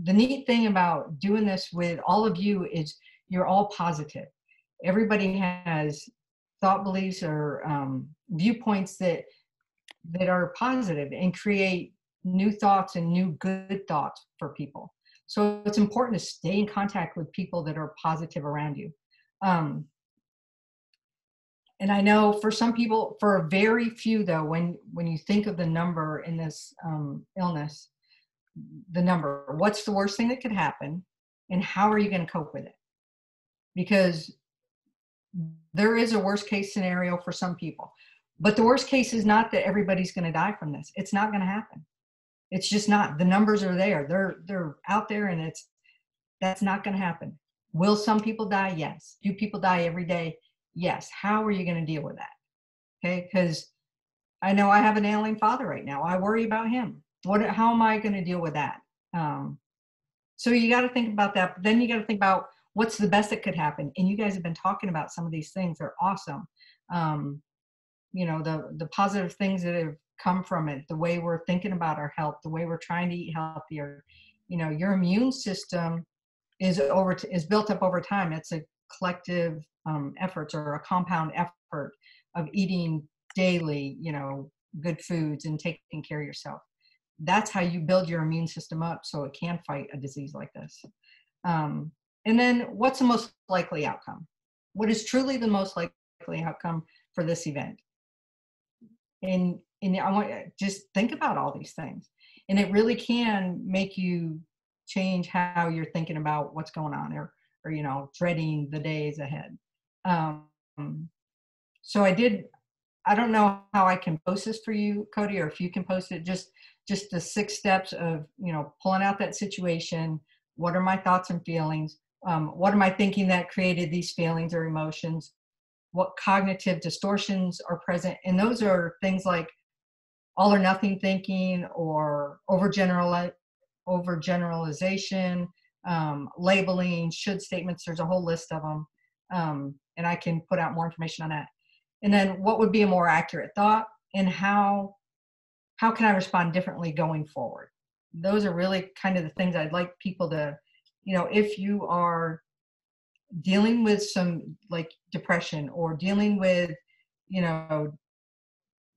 F: the neat thing about doing this with all of you is you're all positive. Everybody has thought, beliefs, or viewpoints that are positive and create new thoughts and new good thoughts for people. So it's important to stay in contact with people that are positive around you. And I know for some people, for a very few though, when you think of the number in this illness, the number, what's the worst thing that could happen and how are you going to cope with it? Because there is a worst case scenario for some people, but the worst case is not that everybody's going to die from this. It's not going to happen. It's just not. The numbers are there. They're out there, and that's not going to happen. Will some people die? Yes. Do people die every day? Yes. How are you going to deal with that? Okay. Because I know I have an ailing father right now. I worry about him. How am I going to deal with that? So you got to think about that. But then you got to think about what's the best that could happen. And you guys have been talking about some of these things. They're awesome. The positive things that have come from it, the way we're thinking about our health, the way we're trying to eat healthier. Your immune system is built up over time. It's a collective efforts, or a compound effort of eating daily, good foods and taking care of yourself. That's how you build your immune system up so it can fight a disease like this. And then what's the most likely outcome? what is truly the most likely outcome for this event? And I want just think about all these things, and it really can make you change how you're thinking about what's going on, or dreading the days ahead. Um, so I don't know how I can post this for you, Cody, or if you can post it, just the 6 steps of, pulling out that situation. What are my thoughts and feelings? What am I thinking that created these feelings or emotions? What cognitive distortions are present? And those are things like all or nothing thinking, or overgeneralization, labeling, should statements. There's a whole list of them. And I can put out more information on that. And then what would be a more accurate thought, and how can I respond differently going forward? Those are really kind of the things I'd like people to, if you are dealing with some like depression, or dealing with,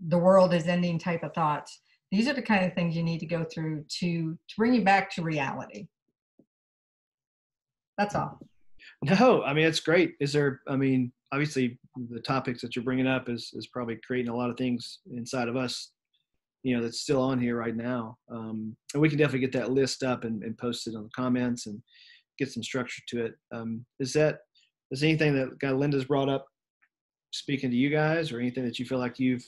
F: the world is ending type of thoughts, these are the kind of things you need to go through to bring you back to reality. That's all.
C: No, I mean, it's great. Obviously the topics that you're bringing up is probably creating a lot of things inside of us, that's still on here right now. And we can definitely get that list up and post it on the comments and get some structure to it. Is anything that kind of Linda's brought up speaking to you guys, or anything that you feel like you've,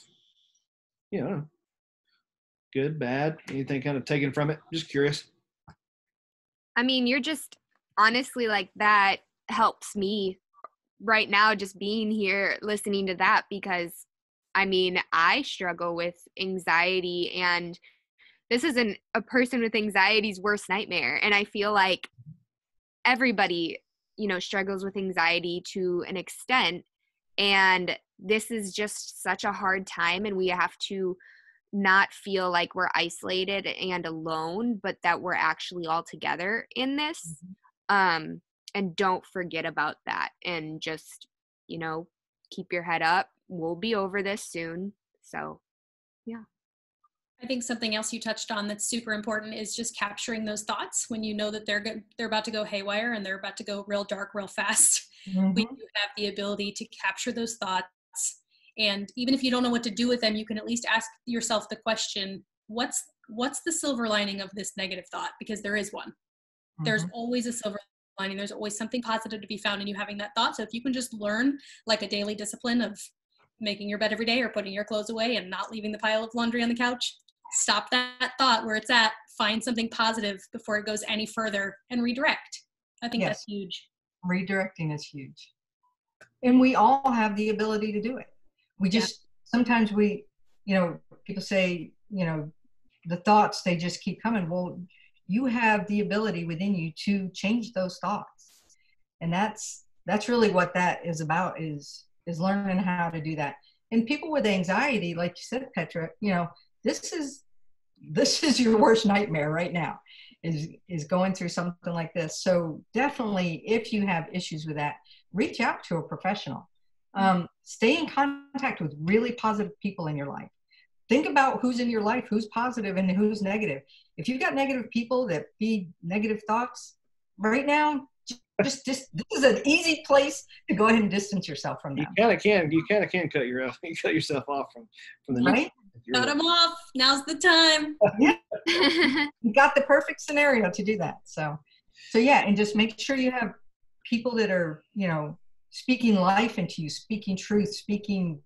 C: good, bad, anything kind of taken from it? Just curious.
D: I mean, you're just honestly, like, that helps me right now, just being here listening to that, because I struggle with anxiety, and this isn't a person with anxiety's worst nightmare. And I feel like everybody, struggles with anxiety to an extent, and this is just such a hard time, and we have to not feel like we're isolated and alone, but that we're actually all together in this. And don't forget about that, and just, keep your head up. We'll be over this soon. So, yeah.
A: I think something else you touched on that's super important is just capturing those thoughts when you know that they're about to go haywire and they're about to go real dark real fast.
F: Mm-hmm.
A: We do have the ability to capture those thoughts, and even if you don't know what to do with them, you can at least ask yourself the question, what's the silver lining of this negative thought? Because there is one. Mm-hmm. There's always a silver lining. There's always something positive to be found in you having that thought. So if you can just learn, like, a daily discipline of making your bed every day, or putting your clothes away and not leaving the pile of laundry on the couch, stop that thought where it's at, find something positive before it goes any further, and redirect. I think that's huge.
F: Redirecting is huge. And we all have the ability to do it. We just, sometimes people say, the thoughts, they just keep coming. Well, you have the ability within you to change those thoughts. And that's really what that is about, is learning how to do that. And people with anxiety, like you said, Petra, this is your worst nightmare right now, is going through something like this. So definitely, if you have issues with that, reach out to a professional. Stay in contact with really positive people in your life. Think about who's in your life, who's positive and who's negative. If you've got negative people that feed negative thoughts right now, just this is an easy place to go ahead and distance yourself from them.
C: You kind of can cut yourself off from the
F: right.
A: Cut them off. Now's the time.
F: Yeah. You got the perfect scenario to do that. So yeah, and just make sure you have people that are, speaking life into you, speaking truth, speaking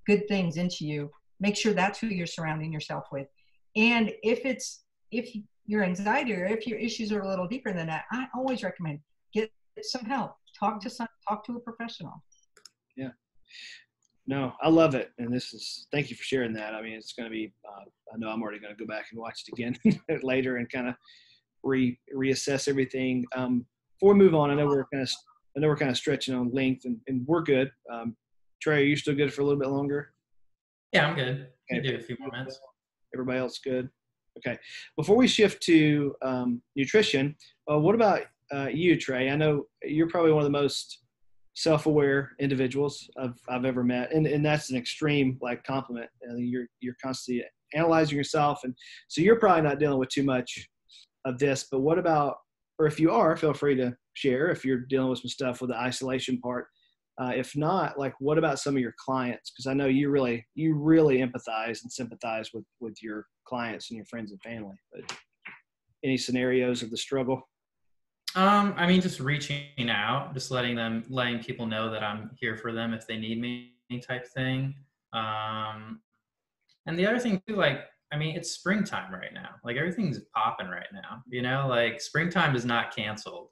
F: good things into you. Make sure that's who you're surrounding yourself with. And if your anxiety, or if your issues are a little deeper than that, I always recommend get some help. Talk to a professional.
C: Yeah. No, I love it. And thank you for sharing that. I mean, it's going to be, I know I'm already going to go back and watch it again later and kind of reassess everything. Before we move on, I know we're kind of stretching on length, and we're good. Trey, are you still good for a little bit longer?
E: Yeah, I'm good.
C: Okay.
E: Do a few more minutes.
C: Everybody else good? Okay. Before we shift to nutrition, what about you, Trey? I know you're probably one of the most self-aware individuals I've ever met, and that's an extreme compliment. You're constantly analyzing yourself, and so you're probably not dealing with too much of this. But what about, or if you are, feel free to share if you're dealing with some stuff with the isolation part. If not, like, what about some of your clients? Because I know you really empathize and sympathize with your clients and your friends and family. But any scenarios of the struggle?
E: I mean, just reaching out, just letting people know that I'm here for them if they need me, type thing. And the other thing too, like, I mean, it's springtime right now. Like, everything's popping right now, like springtime is not canceled,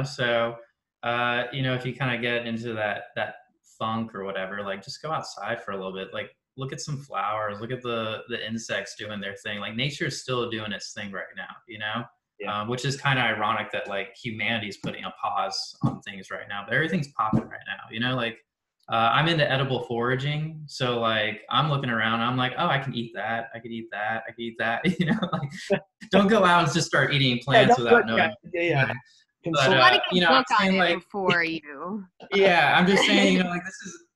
E: so, if you kind of get into that funk or whatever, like, just go outside for a little bit, like, look at some flowers, look at the insects doing their thing. Like, nature is still doing its thing right now,
C: Yeah.
E: which is kind of ironic that, like, humanity's putting a pause on things right now, but everything's popping right now, like, I'm into edible foraging. So, like, I'm looking around, I'm like, oh, I can eat that. I could eat that. I could eat that. Like, don't go out and just start eating plants without knowing.
C: Yeah.
E: But,
D: You want to get a
E: I'm
D: book on
E: saying,
D: it
E: like,
D: before you.
E: yeah, I'm just saying, like,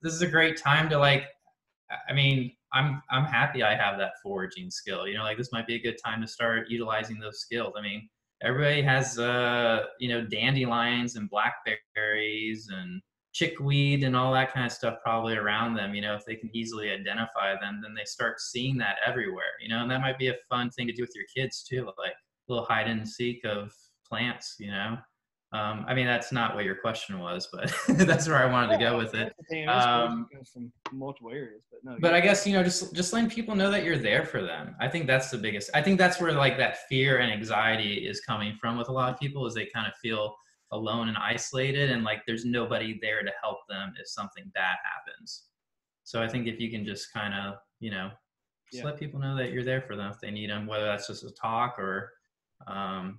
E: this is a great time to, like, I mean, I'm happy I have that foraging skill. Like, this might be a good time to start utilizing those skills. I mean, everybody has dandelions and blackberries and chickweed and all that kind of stuff probably around them. If they can easily identify them, then they start seeing that everywhere. And that might be a fun thing to do with your kids too, like a little hide and seek of plants. I mean, that's not what your question was, but that's where I wanted to go with it.
C: From multiple areas, but no.
E: But I guess, just letting people know that you're there for them. I think that's the biggest. I think that's where, like, that fear and anxiety is coming from with a lot of people, is they kind of feel alone and isolated, and like there's nobody there to help them if something bad happens. So I think if you can just kind of, just let people know that you're there for them if they need them, whether that's just a talk or, I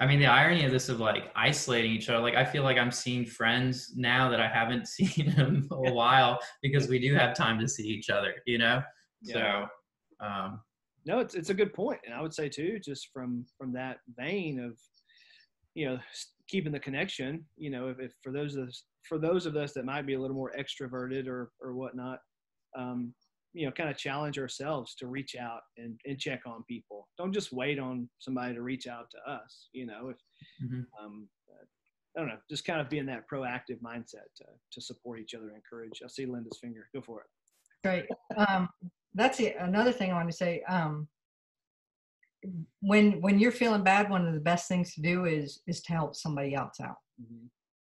E: mean, the irony of this, of like isolating each other, like, I feel like I'm seeing friends now that I haven't seen in a while because we do have time to see each other,
C: Yeah.
E: So,
C: no, it's a good point. And I would say too, just from that vein of, keeping the connection, if for those of us that might be a little more extroverted or whatnot, kind of challenge ourselves to reach out and check on people. Don't just wait on somebody to reach out to us, if, I don't know, just kind of be in that proactive mindset to support each other and encourage. I see Linda's finger. Go for it.
F: Great. That's another thing I want to say. When you're feeling bad, one of the best things to do is to help somebody else out.
C: Mm-hmm.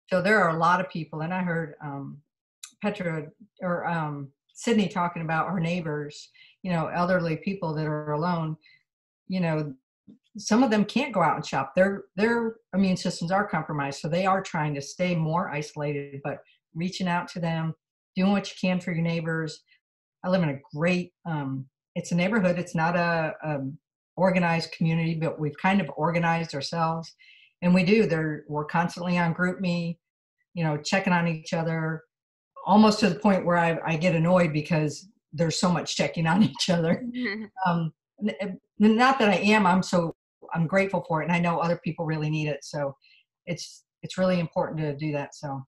F: So there are a lot of people, and I heard Petra or Sydney talking about her neighbors, elderly people that are alone. Some of them can't go out and shop. Their immune systems are compromised, so they are trying to stay more isolated, but reaching out to them, doing what you can for your neighbors. I live in a great, it's a neighborhood. It's not a organized community, but we've kind of organized ourselves, and we're constantly on GroupMe, checking on each other, almost to the point where I get annoyed because there's so much checking on each other. Not that I am, I'm grateful for it, and I know other people really need it. So it's really important to do that. So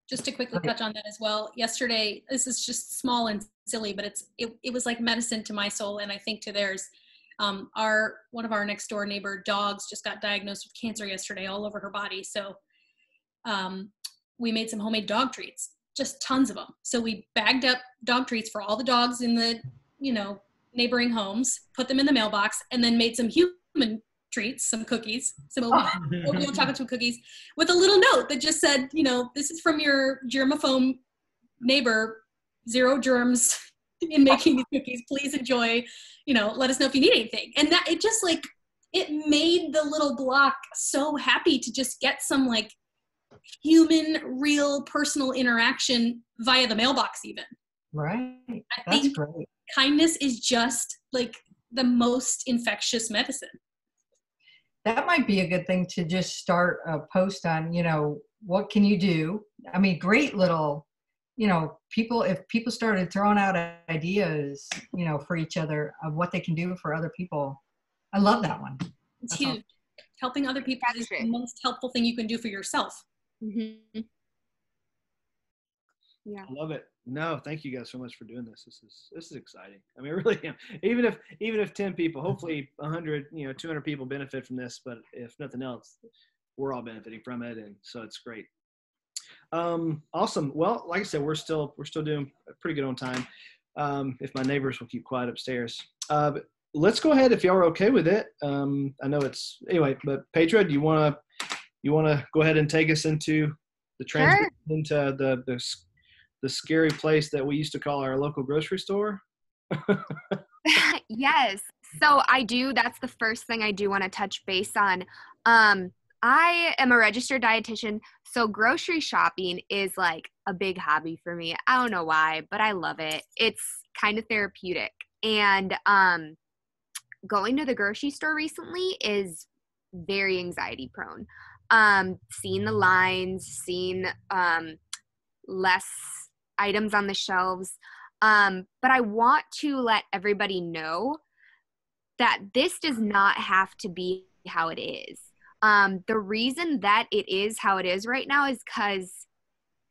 A: just to quickly touch on that as well. Yesterday, this is just small and silly, but it was like medicine to my soul, and I think to theirs. One of our next door neighbor dogs just got diagnosed with cancer yesterday all over her body. So we made some homemade dog treats, just tons of them. So we bagged up dog treats for all the dogs in the, neighboring homes, put them in the mailbox, and then made some human treats, some cookies, some oatmeal chocolate chip cookies with a little note that just said, this is from your germaphobe neighbor, 0 germs in making these cookies. Please enjoy, let us know if you need anything. And that, it just like, it made the little block so happy to just get some like human, real, personal interaction via the mailbox even.
F: Right.
A: I think great. Kindness is just like the most infectious medicine.
F: That might be a good thing to just start a post on, what can you do? I mean, great little, if people started throwing out ideas, for each other of what they can do for other people. I love that one.
A: It's huge. Awesome. Helping other people is the most helpful thing you can do for yourself.
D: Mm-hmm. Yeah.
C: I love it. No, thank you guys so much for doing this. This is exciting. I mean, really, even if 10 people, hopefully 100, 200 people benefit from this, but if nothing else, we're all benefiting from it. And so it's great. Awesome. Well, like I said, we're still doing pretty good on time. If my neighbors will keep quiet upstairs. But let's go ahead if y'all are okay with it. I know it's anyway, but Pedro, do you want to go ahead and take us into the transition into the scary place that we used to call our local grocery store?
D: Yes. So I do. That's the first thing I do want to touch base on. I am a registered dietitian, so grocery shopping is like a big hobby for me. I don't know why, but I love it. It's kind of therapeutic. And going to the grocery store recently is very anxiety prone. Seeing the lines, seeing less items on the shelves. But I want to let everybody know that this does not have to be how it is. The reason that it is how it is right now is because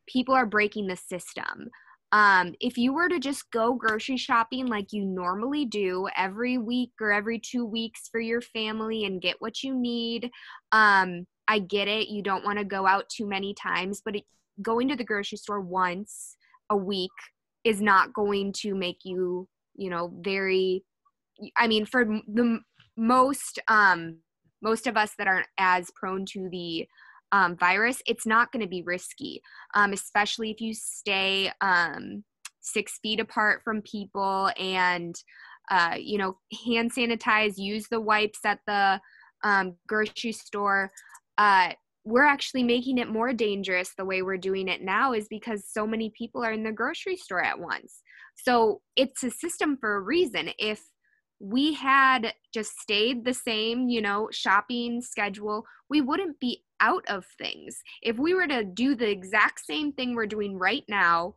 D: people are breaking the system. If you were to just go grocery shopping like you normally do every week or every 2 weeks for your family and get what you need, I get it. You don't want to go out too many times, but going to the grocery store once a week is not going to make you, very, I mean, for the most of us that aren't as prone to the virus, it's not going to be risky, especially if you stay 6 feet apart from people and, hand sanitize, use the wipes at the grocery store. We're actually making it more dangerous the way we're doing it now is because so many people are in the grocery store at once. So it's a system for a reason. If we had just stayed the same, shopping schedule, we wouldn't be out of things. If we were to do the exact same thing we're doing right now,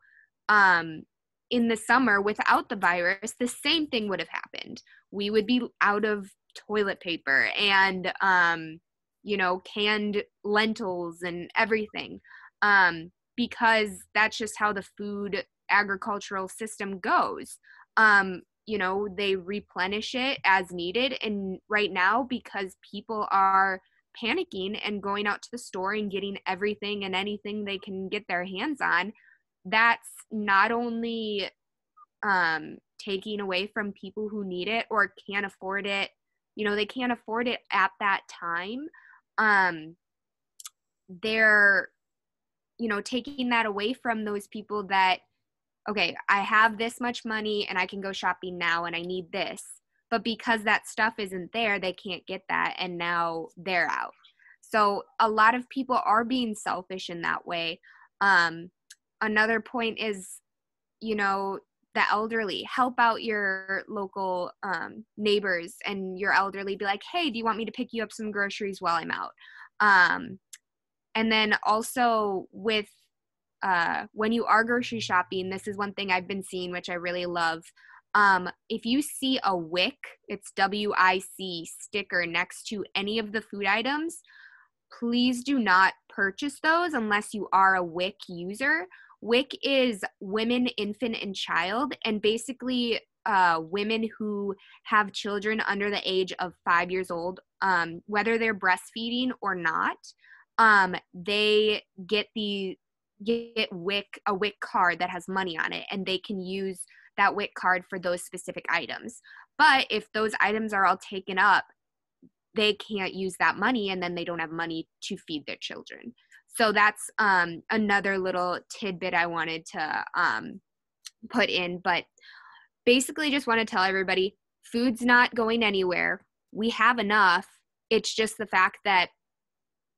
D: in the summer without the virus, the same thing would have happened. We would be out of toilet paper and, canned lentils and everything, because that's just how the food agricultural system goes. They replenish it as needed. And right now, because people are panicking and going out to the store and getting everything and anything they can get their hands on, that's not only taking away from people who need it or can't afford it, they can't afford it at that time. They're, taking that away from those people that, okay, I have this much money and I can go shopping now and I need this. But because that stuff isn't there, they can't get that and now they're out. So a lot of people are being selfish in that way. Another point is, the elderly. Help out your local neighbors and your elderly. Be like, hey, do you want me to pick you up some groceries while I'm out? And then also with when you are grocery shopping, this is one thing I've been seeing, which I really love. If you see a WIC, it's WIC sticker next to any of the food items, please do not purchase those unless you are a WIC user. WIC is women, infant, and child, and basically women who have children under the age of 5 years old, whether they're breastfeeding or not, they get a WIC card that has money on it, and they can use that WIC card for those specific items. But if those items are all taken up, they can't use that money, and then they don't have money to feed their children. So that's another little tidbit I wanted to put in. But basically just want to tell everybody, food's not going anywhere. We have enough. It's just the fact that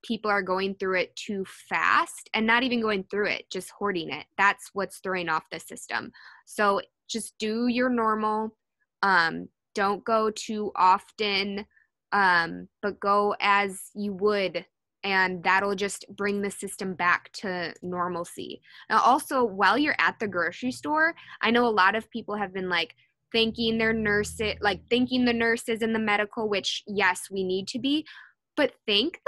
D: people are going through it too fast, and not even going through it, just hoarding it. That's what's throwing off the system. So just do your normal. Don't go too often, but go as you would, and that'll just bring the system back to normalcy. Now, also, while you're at the grocery store, I know a lot of people have been like thanking the nurses in the medical, which yes, we need to be, but thank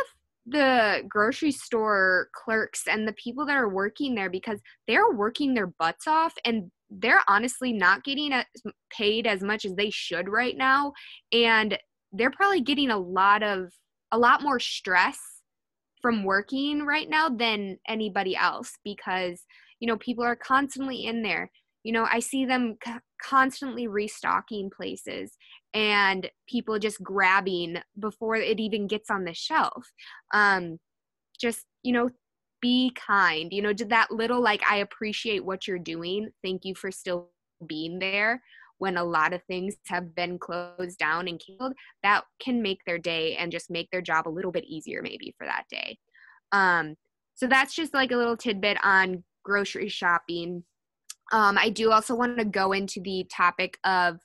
D: the grocery store clerks and the people that are working there, because they're working their butts off and they're honestly not getting paid as much as they should right now. And they're probably getting a lot more stress from working right now than anybody else, because, you know, people are constantly in there. You know, I see them constantly restocking places and people just grabbing before it even gets on the shelf. Just, you know, be kind, you know, to that little, like, I appreciate what you're doing. Thank you for still being there when a lot of things have been closed down and canceled. That can make their day and just make their job a little bit easier maybe for that day. So that's just like a little tidbit on grocery shopping. I do also want to go into the topic of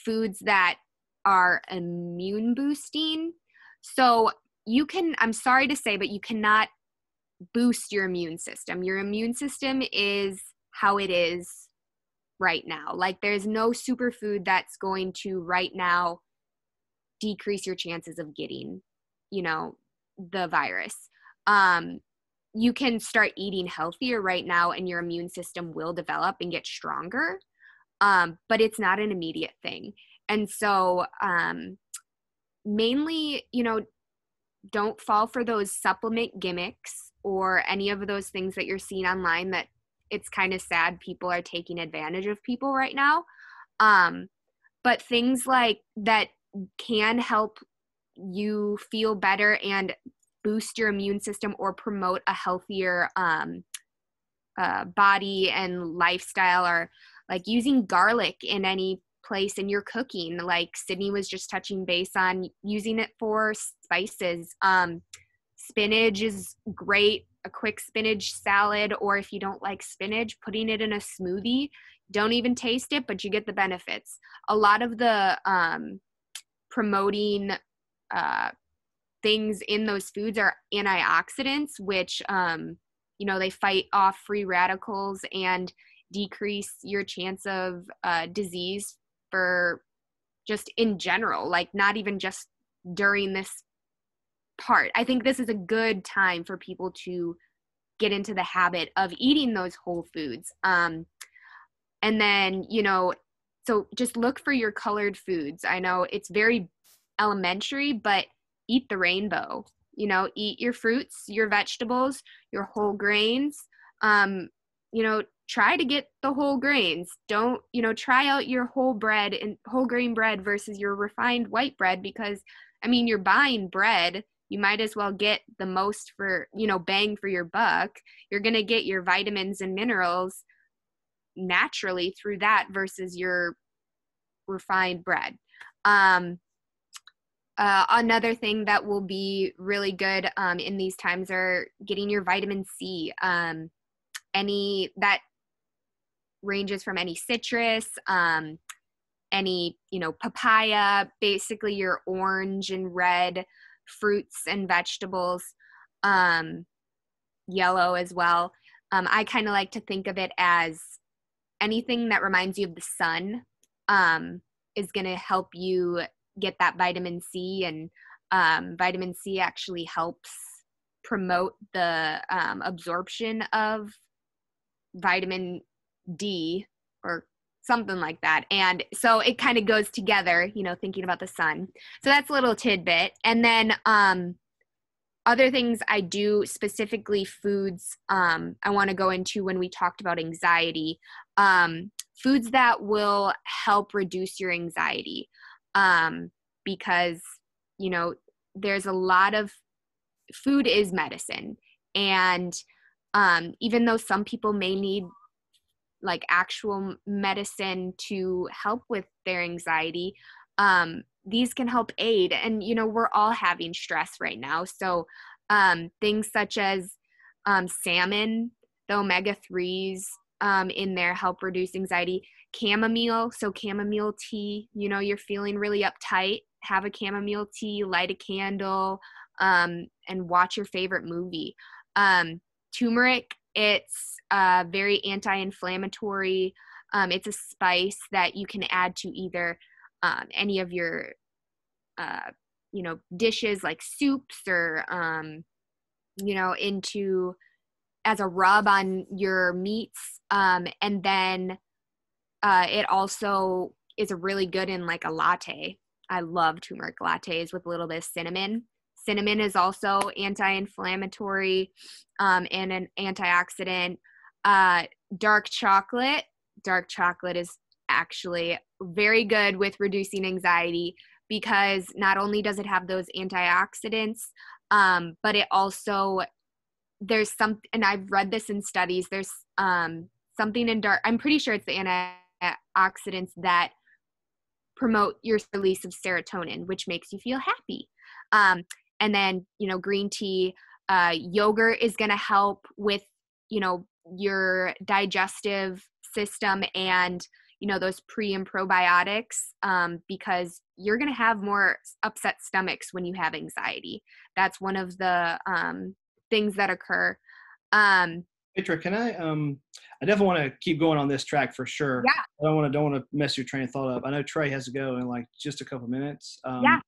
D: foods that are immune boosting. So you can, I'm sorry to say, but you cannot boost your immune system. Your immune system is how it is right now. Like, there's no superfood that's going to right now decrease your chances of getting, you know, the virus. You can start eating healthier right now and your immune system will develop and get stronger. But it's not an immediate thing. And so mainly, you know, don't fall for those supplement gimmicks or any of those things that you're seeing online that it's kind of sad people are taking advantage of people right now. But things like that can help you feel better and boost your immune system or promote a healthier body and lifestyle, are like using garlic in any place in your cooking. Like Sydney was just touching base on using it for spices. Spinach is great, a quick spinach salad, or if you don't like spinach, putting it in a smoothie. Don't even taste it, but you get the benefits. A lot of the promoting things in those foods are antioxidants, which, you know, they fight off free radicals and decrease your chance of disease for just in general, like not even just during this part. I think this is a good time for people to get into the habit of eating those whole foods. And then, you know, so just look for your colored foods. I know it's very elementary, but eat the rainbow. You know, eat your fruits, your vegetables, your whole grains. You know, try to get the whole grains. Don't, you know, try out your whole bread and whole grain bread versus your refined white bread, because, I mean, you're buying bread. You might as well get the most for, you know, bang for your buck. You're going to get your vitamins and minerals naturally through that versus your refined bread. Another thing that will be really good in these times are getting your vitamin C. Any that ranges from any citrus, any, you know, papaya, basically your orange and red fruits and vegetables, yellow as well. I kind of like to think of it as anything that reminds you of the sun is going to help you get that vitamin C, and vitamin C actually helps promote the absorption of vitamin D or something like that. And so it kind of goes together, you know, thinking about the sun. So that's a little tidbit. And then other things I do, specifically foods, I want to go into when we talked about anxiety, foods that will help reduce your anxiety. Because, you know, there's a lot of food is medicine. And even though some people may need like actual medicine to help with their anxiety, these can help aid. And, you know, we're all having stress right now. So things such as salmon, the omega-3s in there help reduce anxiety. Chamomile, so chamomile tea, you know, you're feeling really uptight, have a chamomile tea, light a candle, and watch your favorite movie. Turmeric, it's very anti-inflammatory. It's a spice that you can add to either any of your, you know, dishes like soups or, you know, into as a rub on your meats. And then it also is a really good in like a latte. I love turmeric lattes with a little bit of cinnamon. Cinnamon is also anti-inflammatory and an antioxidant. Dark chocolate is actually very good with reducing anxiety, because not only does it have those antioxidants, but it also, there's some, and I've read this in studies, there's something in dark, I'm pretty sure it's the antioxidants that promote your release of serotonin, which makes you feel happy. And then, green tea, yogurt is going to help with, your digestive system and, those pre and probiotics, because you're going to have more upset stomachs when you have anxiety. That's one of the things that occur.
C: Petra, can I definitely want to keep going on this track for sure.
D: Yeah.
C: I don't want to mess your train of thought up. I know Trey has to go in like just a couple minutes.
D: Yeah.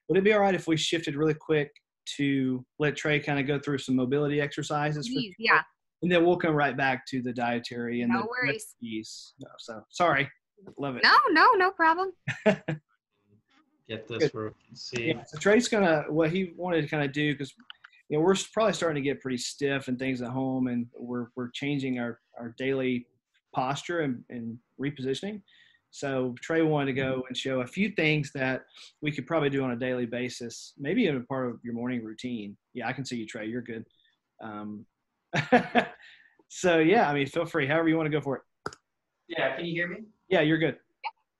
C: Would it be all right if we shifted really quick to let Trey kind of go through some mobility exercises?
D: Please, yeah.
C: And then we'll come right back to the dietary and
D: no worries.
C: recipes. So sorry. Love it.
D: No problem.
E: Get this where we can see.
C: Yeah, so Trey's what he wanted to kind of do, because we're probably starting to get pretty stiff and things at home, and we're changing our daily posture and repositioning. So Trey wanted to go and show a few things that we could probably do on a daily basis, maybe in a part of your morning routine. Yeah, I can see you, Trey. You're good. So yeah, feel free, however you want to go for it.
E: Yeah, can you hear me?
C: Yeah, you're good.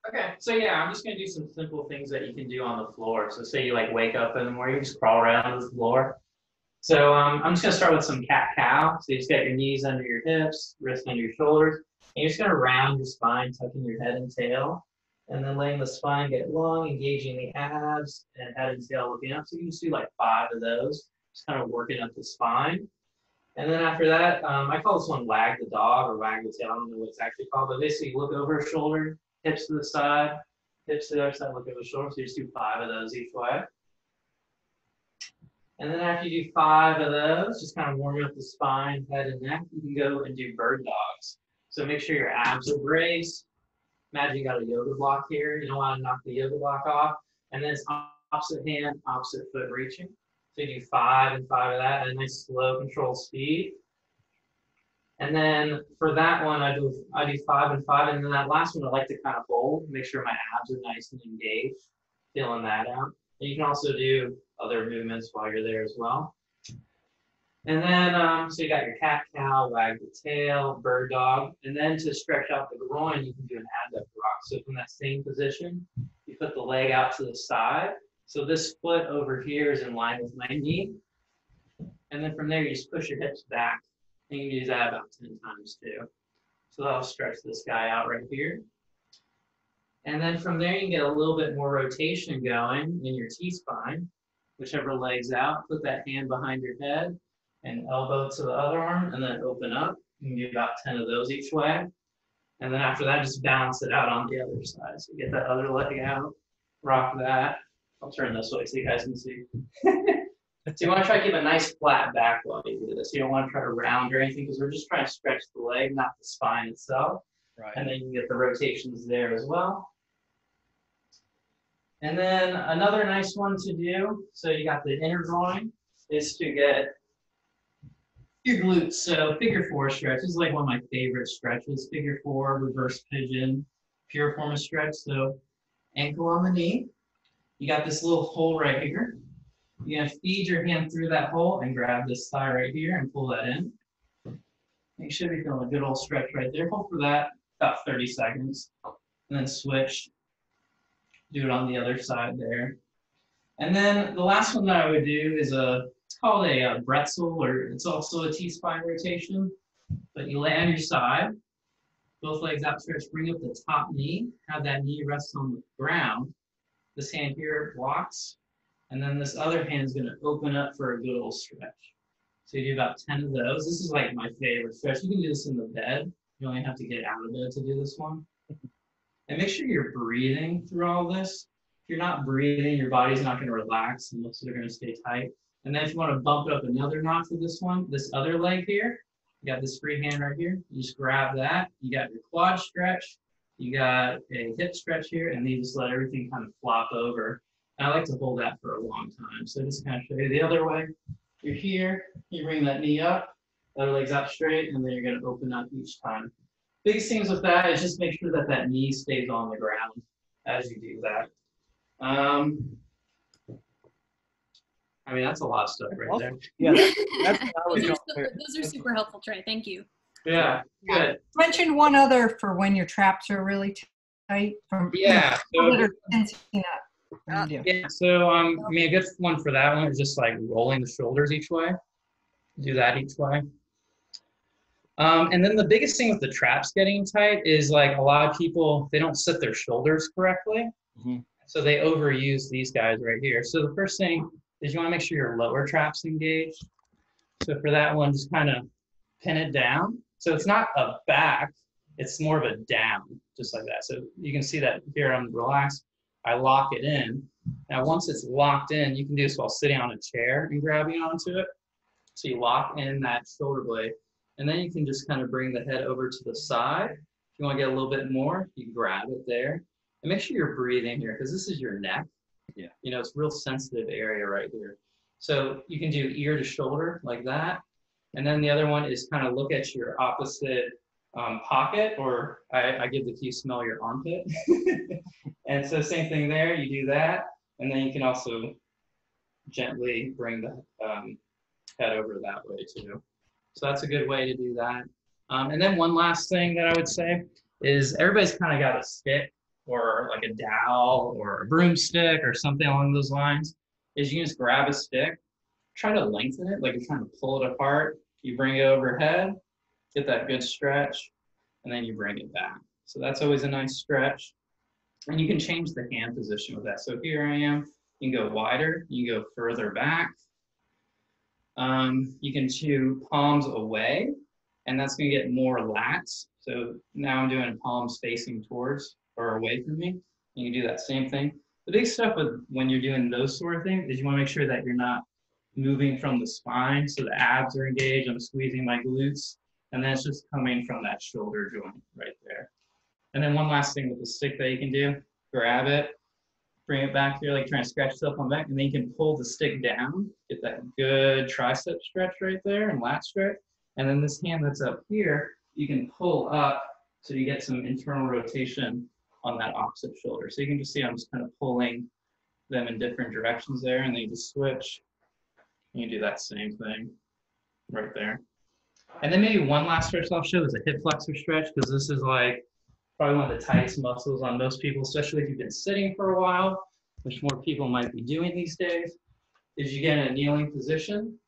E: Okay, so yeah, I'm just gonna do some simple things that you can do on the floor. So say you wake up in the morning, you just crawl around on the floor. So I'm just gonna start with some cat-cow. So you just got your knees under your hips, wrists under your shoulders, and you're just gonna round your spine, tucking your head and tail, and then letting the spine get long, engaging the abs, and head and tail looking up. So you can just do 5 of those, just kind of working up the spine. And then after that, I call this one wag the dog or wag the tail. I don't know what it's actually called, but basically you look over a shoulder, hips to the side, hips to the other side, look over the shoulder. So you just do 5 of those each way. And then after you do 5 of those, just kind of warming up the spine, head and neck, you can go and do bird dogs. So make sure your abs are braced. Imagine you got a yoga block here. You don't want to knock the yoga block off. And then it's opposite hand, opposite foot reaching. So you do 5 and 5 of that at a nice slow controlled speed. And then for that one, I do 5 and 5. And then that last one, I like to kind of hold, make sure my abs are nice and engaged, feeling that out. And you can also do other movements while you're there as well. And then, so you got your cat-cow, wag the tail, bird dog. And then to stretch out the groin, you can do an adduct rock. So from that same position, you put the leg out to the side. So this foot over here is in line with my knee. And then from there, you just push your hips back. And you can do that about 10 times too. So that'll stretch this guy out right here. And then from there, you can get a little bit more rotation going in your T-spine, whichever leg's out. Put that hand behind your head and elbow to the other arm, and then open up. You can do about 10 of those each way. And then after that, just balance it out on the other side. So get that other leg out, rock that. I'll turn this way so you guys can see. So you want to try to keep a nice flat back while you do this. You don't want to try to round or anything, because we're just trying to stretch the leg, not the spine itself.
C: Right.
E: And then you can get the rotations there as well. And then another nice one to do, so you got the inner groin, is to get your glutes. So figure 4 stretch. This is one of my favorite stretches. Figure 4, reverse pigeon, pure form of stretch. So ankle on the knee. You got this little hole right here. You're going to feed your hand through that hole and grab this thigh right here and pull that in. You should be feeling a good old stretch right there. Hold for that about 30 seconds. And then switch. Do it on the other side there. And then the last one that I would do is it's called a bretzel, or it's also a T-spine rotation. But you lay on your side, both legs outstretched, bring up the top knee, have that knee rest on the ground. This hand here blocks, and then this other hand is going to open up for a good old stretch. So you do about 10 of those. This is my favorite stretch. You can do this in the bed. You only have to get out of bed to do this one. And make sure you're breathing through all this. If you're not breathing, your body's not going to relax, and most of it are going to stay tight. And then if you want to bump it up another notch with this one, this other leg here, you got this free hand right here. You just grab that. You got your quad stretch. You got a hip stretch here, and then you just let everything kind of flop over. And I like to hold that for a long time. So just kind of show you the other way. You're here, you bring that knee up, other leg's out straight, and then you're going to open up each time. Biggest things with that is just make sure that that knee stays on the ground as you do that. I mean, that's a lot of stuff right there.
C: Yeah, that's what I was
A: those are super helpful, Trey. Thank you.
E: Yeah, good.
F: Mention one other for when your traps are really tight.
E: Yeah.
F: That are tensing up.
E: Yeah. So, I mean, a good one for that one is just like rolling the shoulders each way. Do that each way. And then the biggest thing with the traps getting tight is like a lot of people, they don't set their shoulders correctly.
C: Mm-hmm.
E: So they overuse these guys right here. So the first thing is you want to make sure your lower trap's engaged. So for that one, just kind of pin it down. So it's not a back, it's more of a down, just like that. So you can see that here I'm relaxed. I lock it in. Now once it's locked in, you can do this while sitting on a chair and grabbing onto it. So you lock in that shoulder blade. And then you can just kind of bring the head over to the side. If you want to get a little bit more, you grab it there. And make sure you're breathing here because this is your neck.
C: Yeah.
E: You know, it's a real sensitive area right here. So you can do ear to shoulder like that. And then the other one is kind of look at your opposite pocket, or I give the key smell your armpit. And so same thing there, you do that. And then you can also gently bring the head over that way too. So that's a good way to do that. And then one last thing that I would say is everybody's kind of got a stick or like a dowel or a broomstick or something along those lines, is you can just grab a stick, try to lengthen it, like you're trying to pull it apart. You bring it overhead, get that good stretch, and then you bring it back. So that's always a nice stretch. And you can change the hand position with that. So here I am, you can go wider, you can go further back. You can do palms away, and that's going to get more lats. So now I'm doing palms facing towards or away from me. You can do that same thing. The big stuff with when you're doing those sort of things is you want to make sure that you're not moving from the spine. So the abs are engaged. I'm squeezing my glutes, and then it's just coming from that shoulder joint right there. And then one last thing with the stick that you can do, grab it, bring it back here, like trying to scratch yourself on back, and then you can pull the stick down, get that good tricep stretch right there and lat stretch. And then this hand that's up here, you can pull up so you get some internal rotation on that opposite shoulder. So you can just see I'm just kind of pulling them in different directions there, and then you just switch. And you do that same thing right there. And then maybe one last stretch I'll show is a hip flexor stretch, because this is like probably one of the tightest muscles on most people, especially if you've been sitting for a while, which more people might be doing these days, is you get in a kneeling position.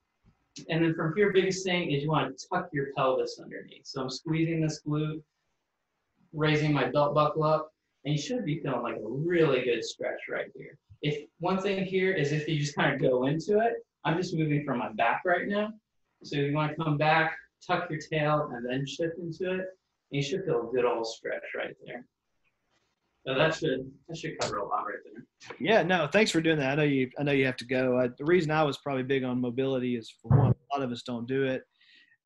E: And then from here, biggest thing is you want to tuck your pelvis underneath. So I'm squeezing this glute, raising my belt buckle up, and you should be feeling like a really good stretch right here. If one thing here is if you just kind of go into it, I'm just moving from my back right now. So you want to come back, tuck your tail, and then shift into it. And you should feel a good old stretch right there. So that should cover a lot right there.
C: Yeah, no, thanks for doing that. I know you have to go. The reason I was probably big on mobility is, for one, a lot of us don't do it,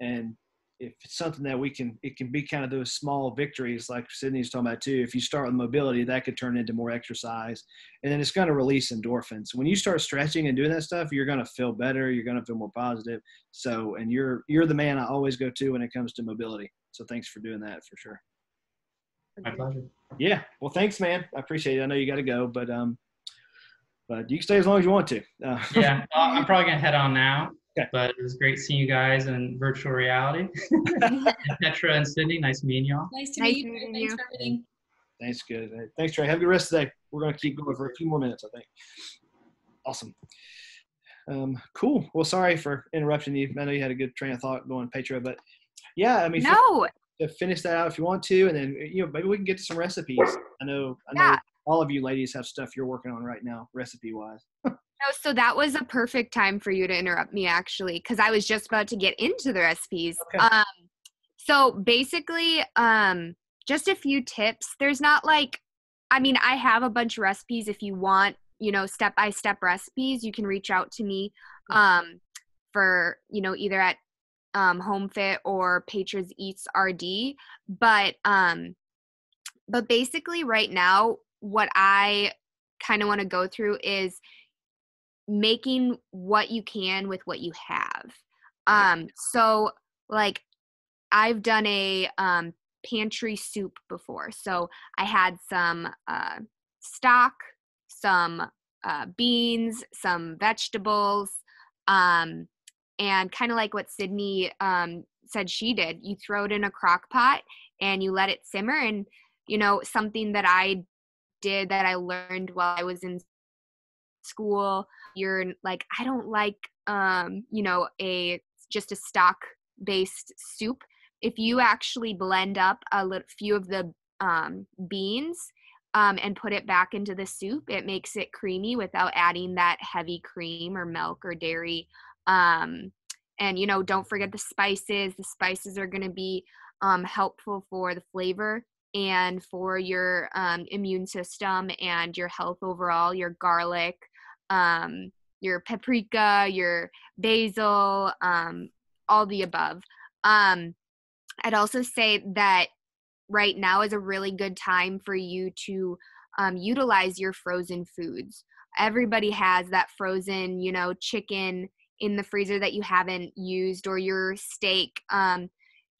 C: and if it's something that it can be kind of those small victories, like Sydney's talking about too. If you start with mobility, that could turn into more exercise, and then it's going to release endorphins. When you start stretching and doing that stuff, you're going to feel better. You're going to feel more positive. So, and you're the man I always go to when it comes to mobility. So thanks for doing that for sure.
E: My pleasure.
C: Yeah. Well, thanks, man. I appreciate it. I know you got to go, but you can stay as long as you want to.
E: Yeah, I'm probably going to head on now.
C: Okay.
E: But it was great seeing you guys in virtual reality. And Petra and Sydney, nice meeting y'all.
A: Nice to meet you. Thanks for everything.
C: Thanks, good. Thanks, Trey. Have a good rest of the day. We're going to keep going for a few more minutes, I think. Awesome. Cool. Well, sorry for interrupting you. I know you had a good train of thought going, Petra, but yeah, I mean,
D: No.
C: to finish that out if you want to, and then maybe we can get to some recipes. I know all of you ladies have stuff you're working on right now, recipe wise.
D: No, so that was a perfect time for you to interrupt me, actually, because I was just about to get into the recipes.
C: Okay.
D: So basically, just a few tips. There's not I have a bunch of recipes. If you want, step-by-step recipes, you can reach out to me for, either at HomeFit or Patrons Eats RD. But basically right now, what I kind of want to go through is making what you can with what you have. So like I've done a pantry soup before. So I had some stock, some beans, some vegetables, and kind of like what Sydney said she did. You throw it in a crock pot and you let it simmer. And, you know, something that I did that I learned while I was in school, you're like, I don't like, you know, just a stock based soup. If you actually blend up a few of the beans and put it back into the soup, it makes it creamy without adding that heavy cream or milk or dairy. And, you know, don't forget the spices. The spices are going to be helpful for the flavor and for your immune system and your health overall. Your garlic, your paprika, your basil, all the above. I'd also say that right now is a really good time for you to utilize your frozen foods. Everybody has that frozen, you know, chicken in the freezer that you haven't used, or your steak.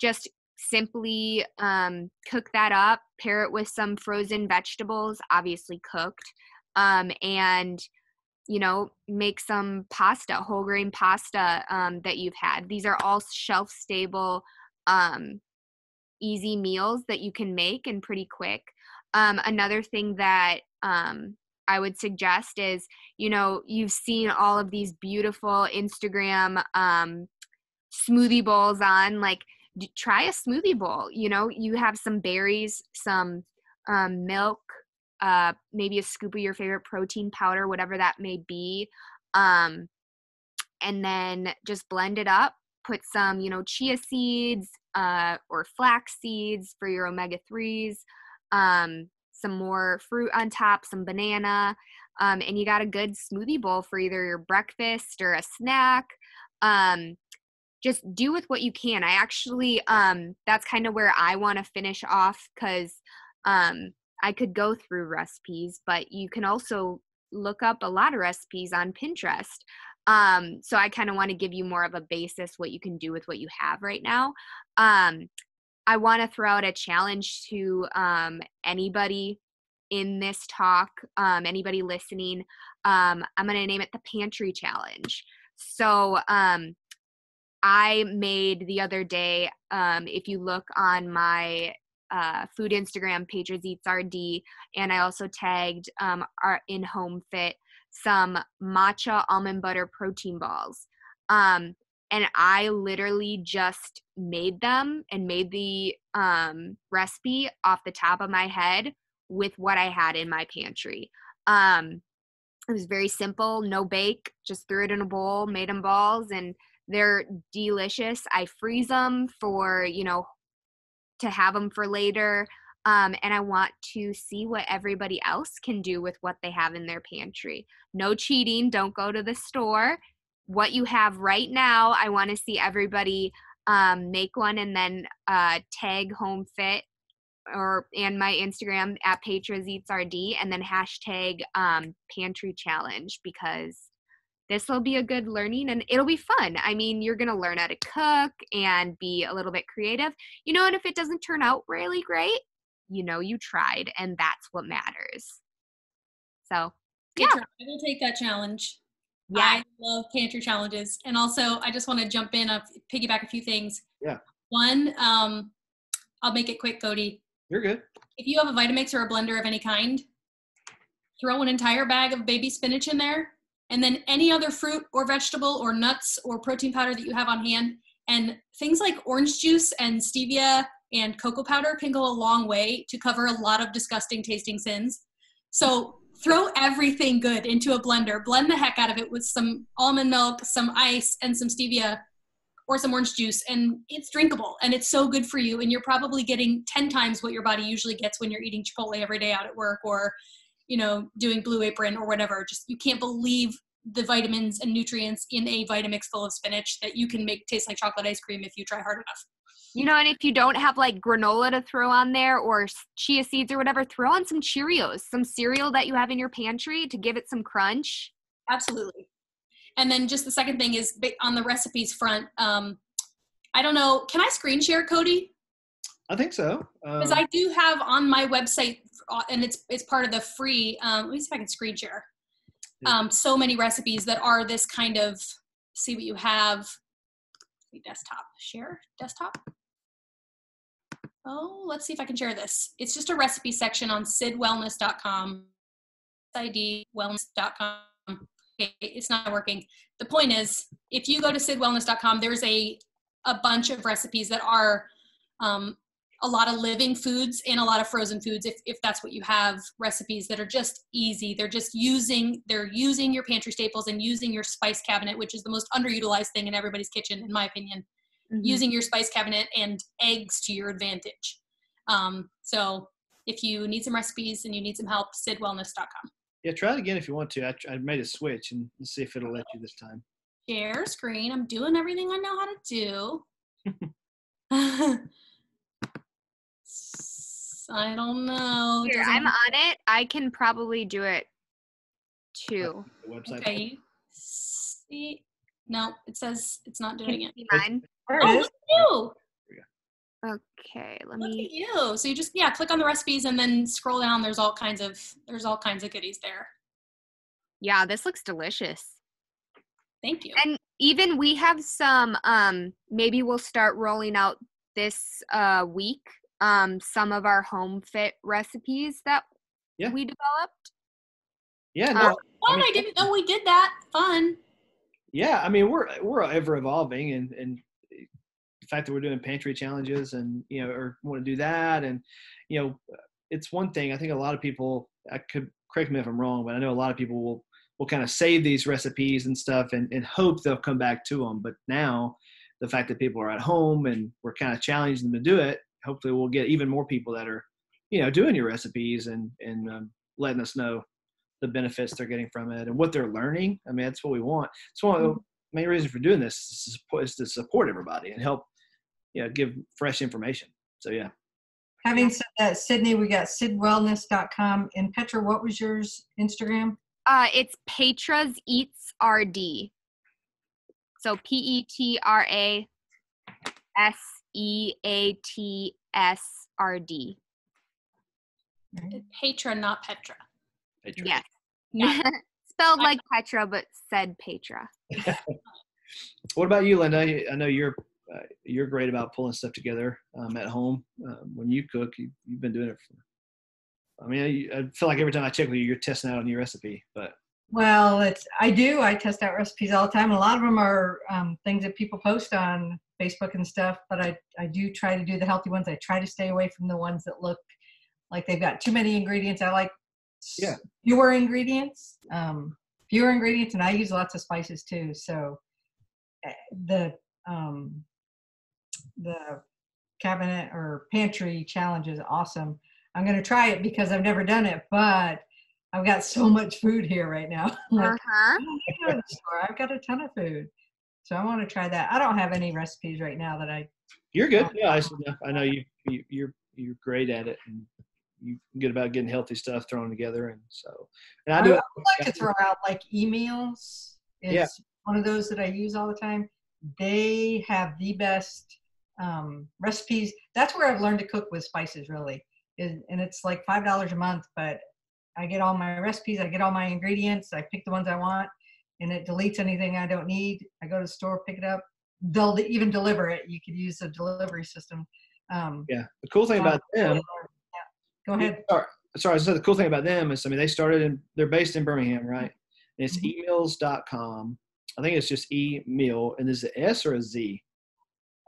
D: Just simply cook that up, pair it with some frozen vegetables, obviously cooked, and, you know, make some pasta, whole grain pasta that you've had. These are all shelf stable, easy meals that you can make and pretty quick. Another thing that I would suggest is, you know, you've seen all of these beautiful Instagram smoothie bowls on, like, try a smoothie bowl. You know, you have some berries, some milk, maybe a scoop of your favorite protein powder, whatever that may be. And then just blend it up, put some, you know, chia seeds or flax seeds for your omega-3s, some more fruit on top, some banana, and you got a good smoothie bowl for either your breakfast or a snack. Just do with what you can. I actually, that's kind of where I want to finish off, because I could go through recipes, but you can also look up a lot of recipes on Pinterest. So I kind of want to give you more of a basis what you can do with what you have right now. I want to throw out a challenge to anybody in this talk, anybody listening. I'm going to name it the Pantry Challenge. So I made the other day, if you look on my food Instagram, Patriots Eats RD, and I also tagged in HomeFit some matcha almond butter protein balls. And I literally just made them and made the recipe off the top of my head with what I had in my pantry. It was very simple, no bake, just threw it in a bowl, made them balls, and they're delicious. I freeze them for, you know, to have them for later. And I want to see what everybody else can do with what they have in their pantry. No cheating. Don't go to the store. What you have right now, I want to see everybody make one, and then tag HomeFit and my Instagram at Patriots Eats RD, and then hashtag Pantry Challenge, because this will be a good learning and it'll be fun. I mean, you're going to learn how to cook and be a little bit creative, you know, and if it doesn't turn out really great, you know, you tried, and that's what matters. So, yeah.
A: I will take that challenge. Yeah. I love pantry challenges. And also, I just want to jump in, piggyback a few things.
C: Yeah.
A: One, I'll make it quick, Cody.
C: You're good.
A: If you have a Vitamix or a blender of any kind, throw an entire bag of baby spinach in there, and then any other fruit or vegetable or nuts or protein powder that you have on hand. And things like orange juice and stevia and cocoa powder can go a long way to cover a lot of disgusting tasting sins. So throw everything good into a blender, blend the heck out of it with some almond milk, some ice, and some stevia or some orange juice, and it's drinkable, and it's so good for you, and you're probably getting 10 times what your body usually gets when you're eating Chipotle every day out at work, or, you know, doing Blue Apron or whatever. Just, you can't believe the vitamins and nutrients in a Vitamix full of spinach that you can make taste like chocolate ice cream if you try hard enough.
D: You know, and if you don't have like granola to throw on there or chia seeds or whatever, throw on some Cheerios, some cereal that you have in your pantry to give it some crunch.
A: Absolutely. And then just the second thing is on the recipes front. I don't know. Can I screen share, Cody?
C: I think so.
A: Because I do have on my website, and it's part of the free. Let me see if I can screen share. So many recipes that are this kind of. See what you have. Desktop share desktop. Oh, let's see if I can share this. It's just a recipe section on sidwellness.com. sidwellness.com. Okay, it's not working. The point is, if you go to sidwellness.com, there's a bunch of recipes that are a lot of living foods and a lot of frozen foods, if that's what you have, recipes that are just easy. They're using your pantry staples and using your spice cabinet, which is the most underutilized thing in everybody's kitchen, in my opinion. Mm-hmm. Using your spice cabinet and eggs to your advantage. So if you need some recipes and you need some help, sidwellness.com.
C: Yeah, try it again if you want to. I made a switch and let's see if it'll let you this time.
A: Share screen. I'm doing everything I know how to do. I don't know.
D: Here, I'm on it. I can probably do it too.
C: The website.
A: Okay. See? No, it says it's not doing it.
D: Mine.
A: Oh, look at you.
D: Okay,
A: Look at you. So you just click on the recipes and then scroll down. There's all kinds of goodies there.
D: Yeah, this looks delicious.
A: Thank you.
D: And even we have some maybe we'll start rolling out this week some of our HomeFit recipes that we developed.
C: Yeah, no.
A: Fun. I didn't know we did that. Fun.
C: Yeah, I mean we're ever evolving and the fact that we're doing pantry challenges and or want to do that and it's one thing. I think a lot of people, I could correct me if I'm wrong, but I know a lot of people will kind of save these recipes and stuff and hope they'll come back to them. But now the fact that people are at home and we're kind of challenging them to do it, hopefully we'll get even more people that are doing your recipes and letting us know the benefits they're getting from it and what they're learning. I mean, that's what we want. It's one of the main reasons for doing this is to support everybody and help, give fresh information. So, yeah.
F: Having said that, Sydney, we got sidwellness.com. And Petra, what was yours Instagram?
D: It's Petra's Eats RD. So PetraSeatsRD.
A: Petra, not Petra.
C: Petra.
D: Yes. Yeah. Spelled like Petra, but said Petra.
C: What about you, Linda? I know you're great about pulling stuff together at home. When you cook, you've been doing it for. I mean, I feel like every time I check with you, you're testing out a new recipe. But
F: well, I test out recipes all the time. A lot of them are things that people post on Facebook and stuff. But I do try to do the healthy ones. I try to stay away from the ones that look like they've got too many ingredients. I like fewer ingredients, and I use lots of spices too. So the cabinet or pantry challenge is awesome. I'm going to try it because I've never done it, but I've got so much food here right now. I've got a ton of food, so I want to try that. I don't have any recipes right now that
C: You're good. Yeah, I know you're great at it, and you're good about getting healthy stuff thrown together, and so. And I
F: would like to throw out like emails. It's one of those that I use all the time. They have the best recipes. That's where I've learned to cook with spices, really. And it's like $5 a month, but I get all my recipes, I get all my ingredients, I pick the ones I want, and it deletes anything I don't need. I go to the store, pick it up. They'll even deliver it. You could use the delivery system.
C: The cool thing about them.
F: Go ahead.
C: Sorry, so the cool thing about them is, I mean, they're based in Birmingham, right? And it's emeals.com. I think it's just email, and is it S or a Z?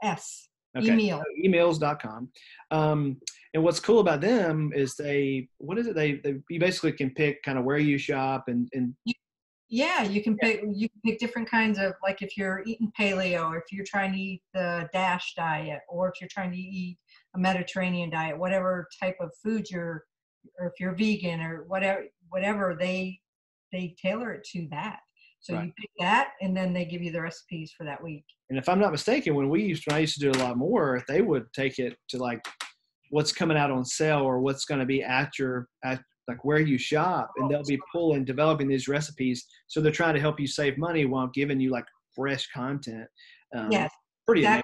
F: S.
C: Okay. Emails.com. And what's cool about them is you basically can pick kind of where you shop and
F: you can pick different kinds of, like if you're eating paleo, or if you're trying to eat the DASH diet, or if you're trying to eat a Mediterranean diet, whatever type of food or if you're vegan or whatever, they tailor it to that. So
C: Right.
F: you pick that, and then they give you the recipes for that week.
C: And if I'm not mistaken, when I used to do a lot more, they would take it to like what's coming out on sale or what's going to be at like where you shop, and they'll be developing these recipes. So they're trying to help you save money while giving you like fresh content.
F: Yes.
C: Pretty amazing.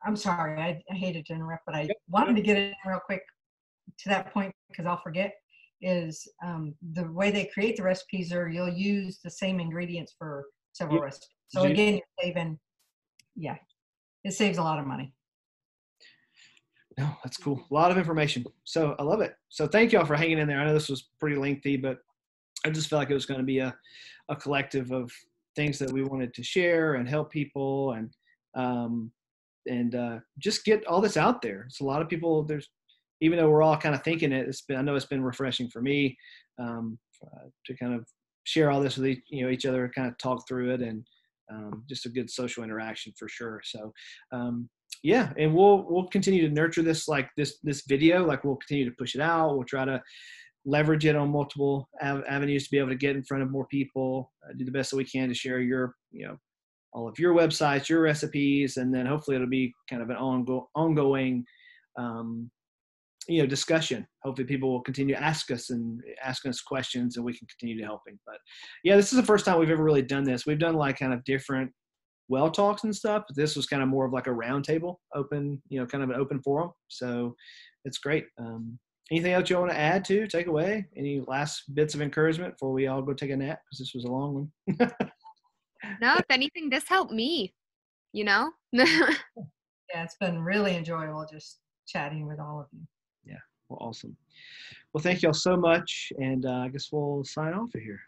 F: I'm sorry, I hated to interrupt, but I
C: Yep.
F: wanted to get in real quick to that point because I'll forget, is the way they create the recipes are you'll use the same ingredients for several
C: Yep.
F: recipes. So again, you're saving, it saves a lot of money.
C: No, that's cool. A lot of information. So I love it. So thank y'all for hanging in there. I know this was pretty lengthy, but I just felt like it was going to be a collective of things that we wanted to share and help people and just get all this out there. It's a lot of people. Even though we're all kind of thinking it, I know it's been refreshing for me to kind of share all this with each other, kind of talk through it, and just a good social interaction for sure. So yeah, and we'll continue to nurture this, like this video, like we'll continue to push it out. We'll try to leverage it on multiple avenues to be able to get in front of more people, do the best that we can to share all of your websites, your recipes, and then hopefully it'll be kind of an ongoing discussion. Hopefully people will continue to ask us questions, and we can continue to helping. But yeah, this is the first time we've ever really done this. We've done like kind of different well talks and stuff, but this was kind of more of like a roundtable, open, kind of an open forum. So it's great. Anything else you want to add to take away? Any last bits of encouragement before we all go take a nap? Because this was a long one.
D: No, if anything, this helped me,
F: Yeah, it's been really enjoyable just chatting with all of you.
C: Yeah, well, awesome. Well, thank y'all so much. And I guess we'll sign off of here.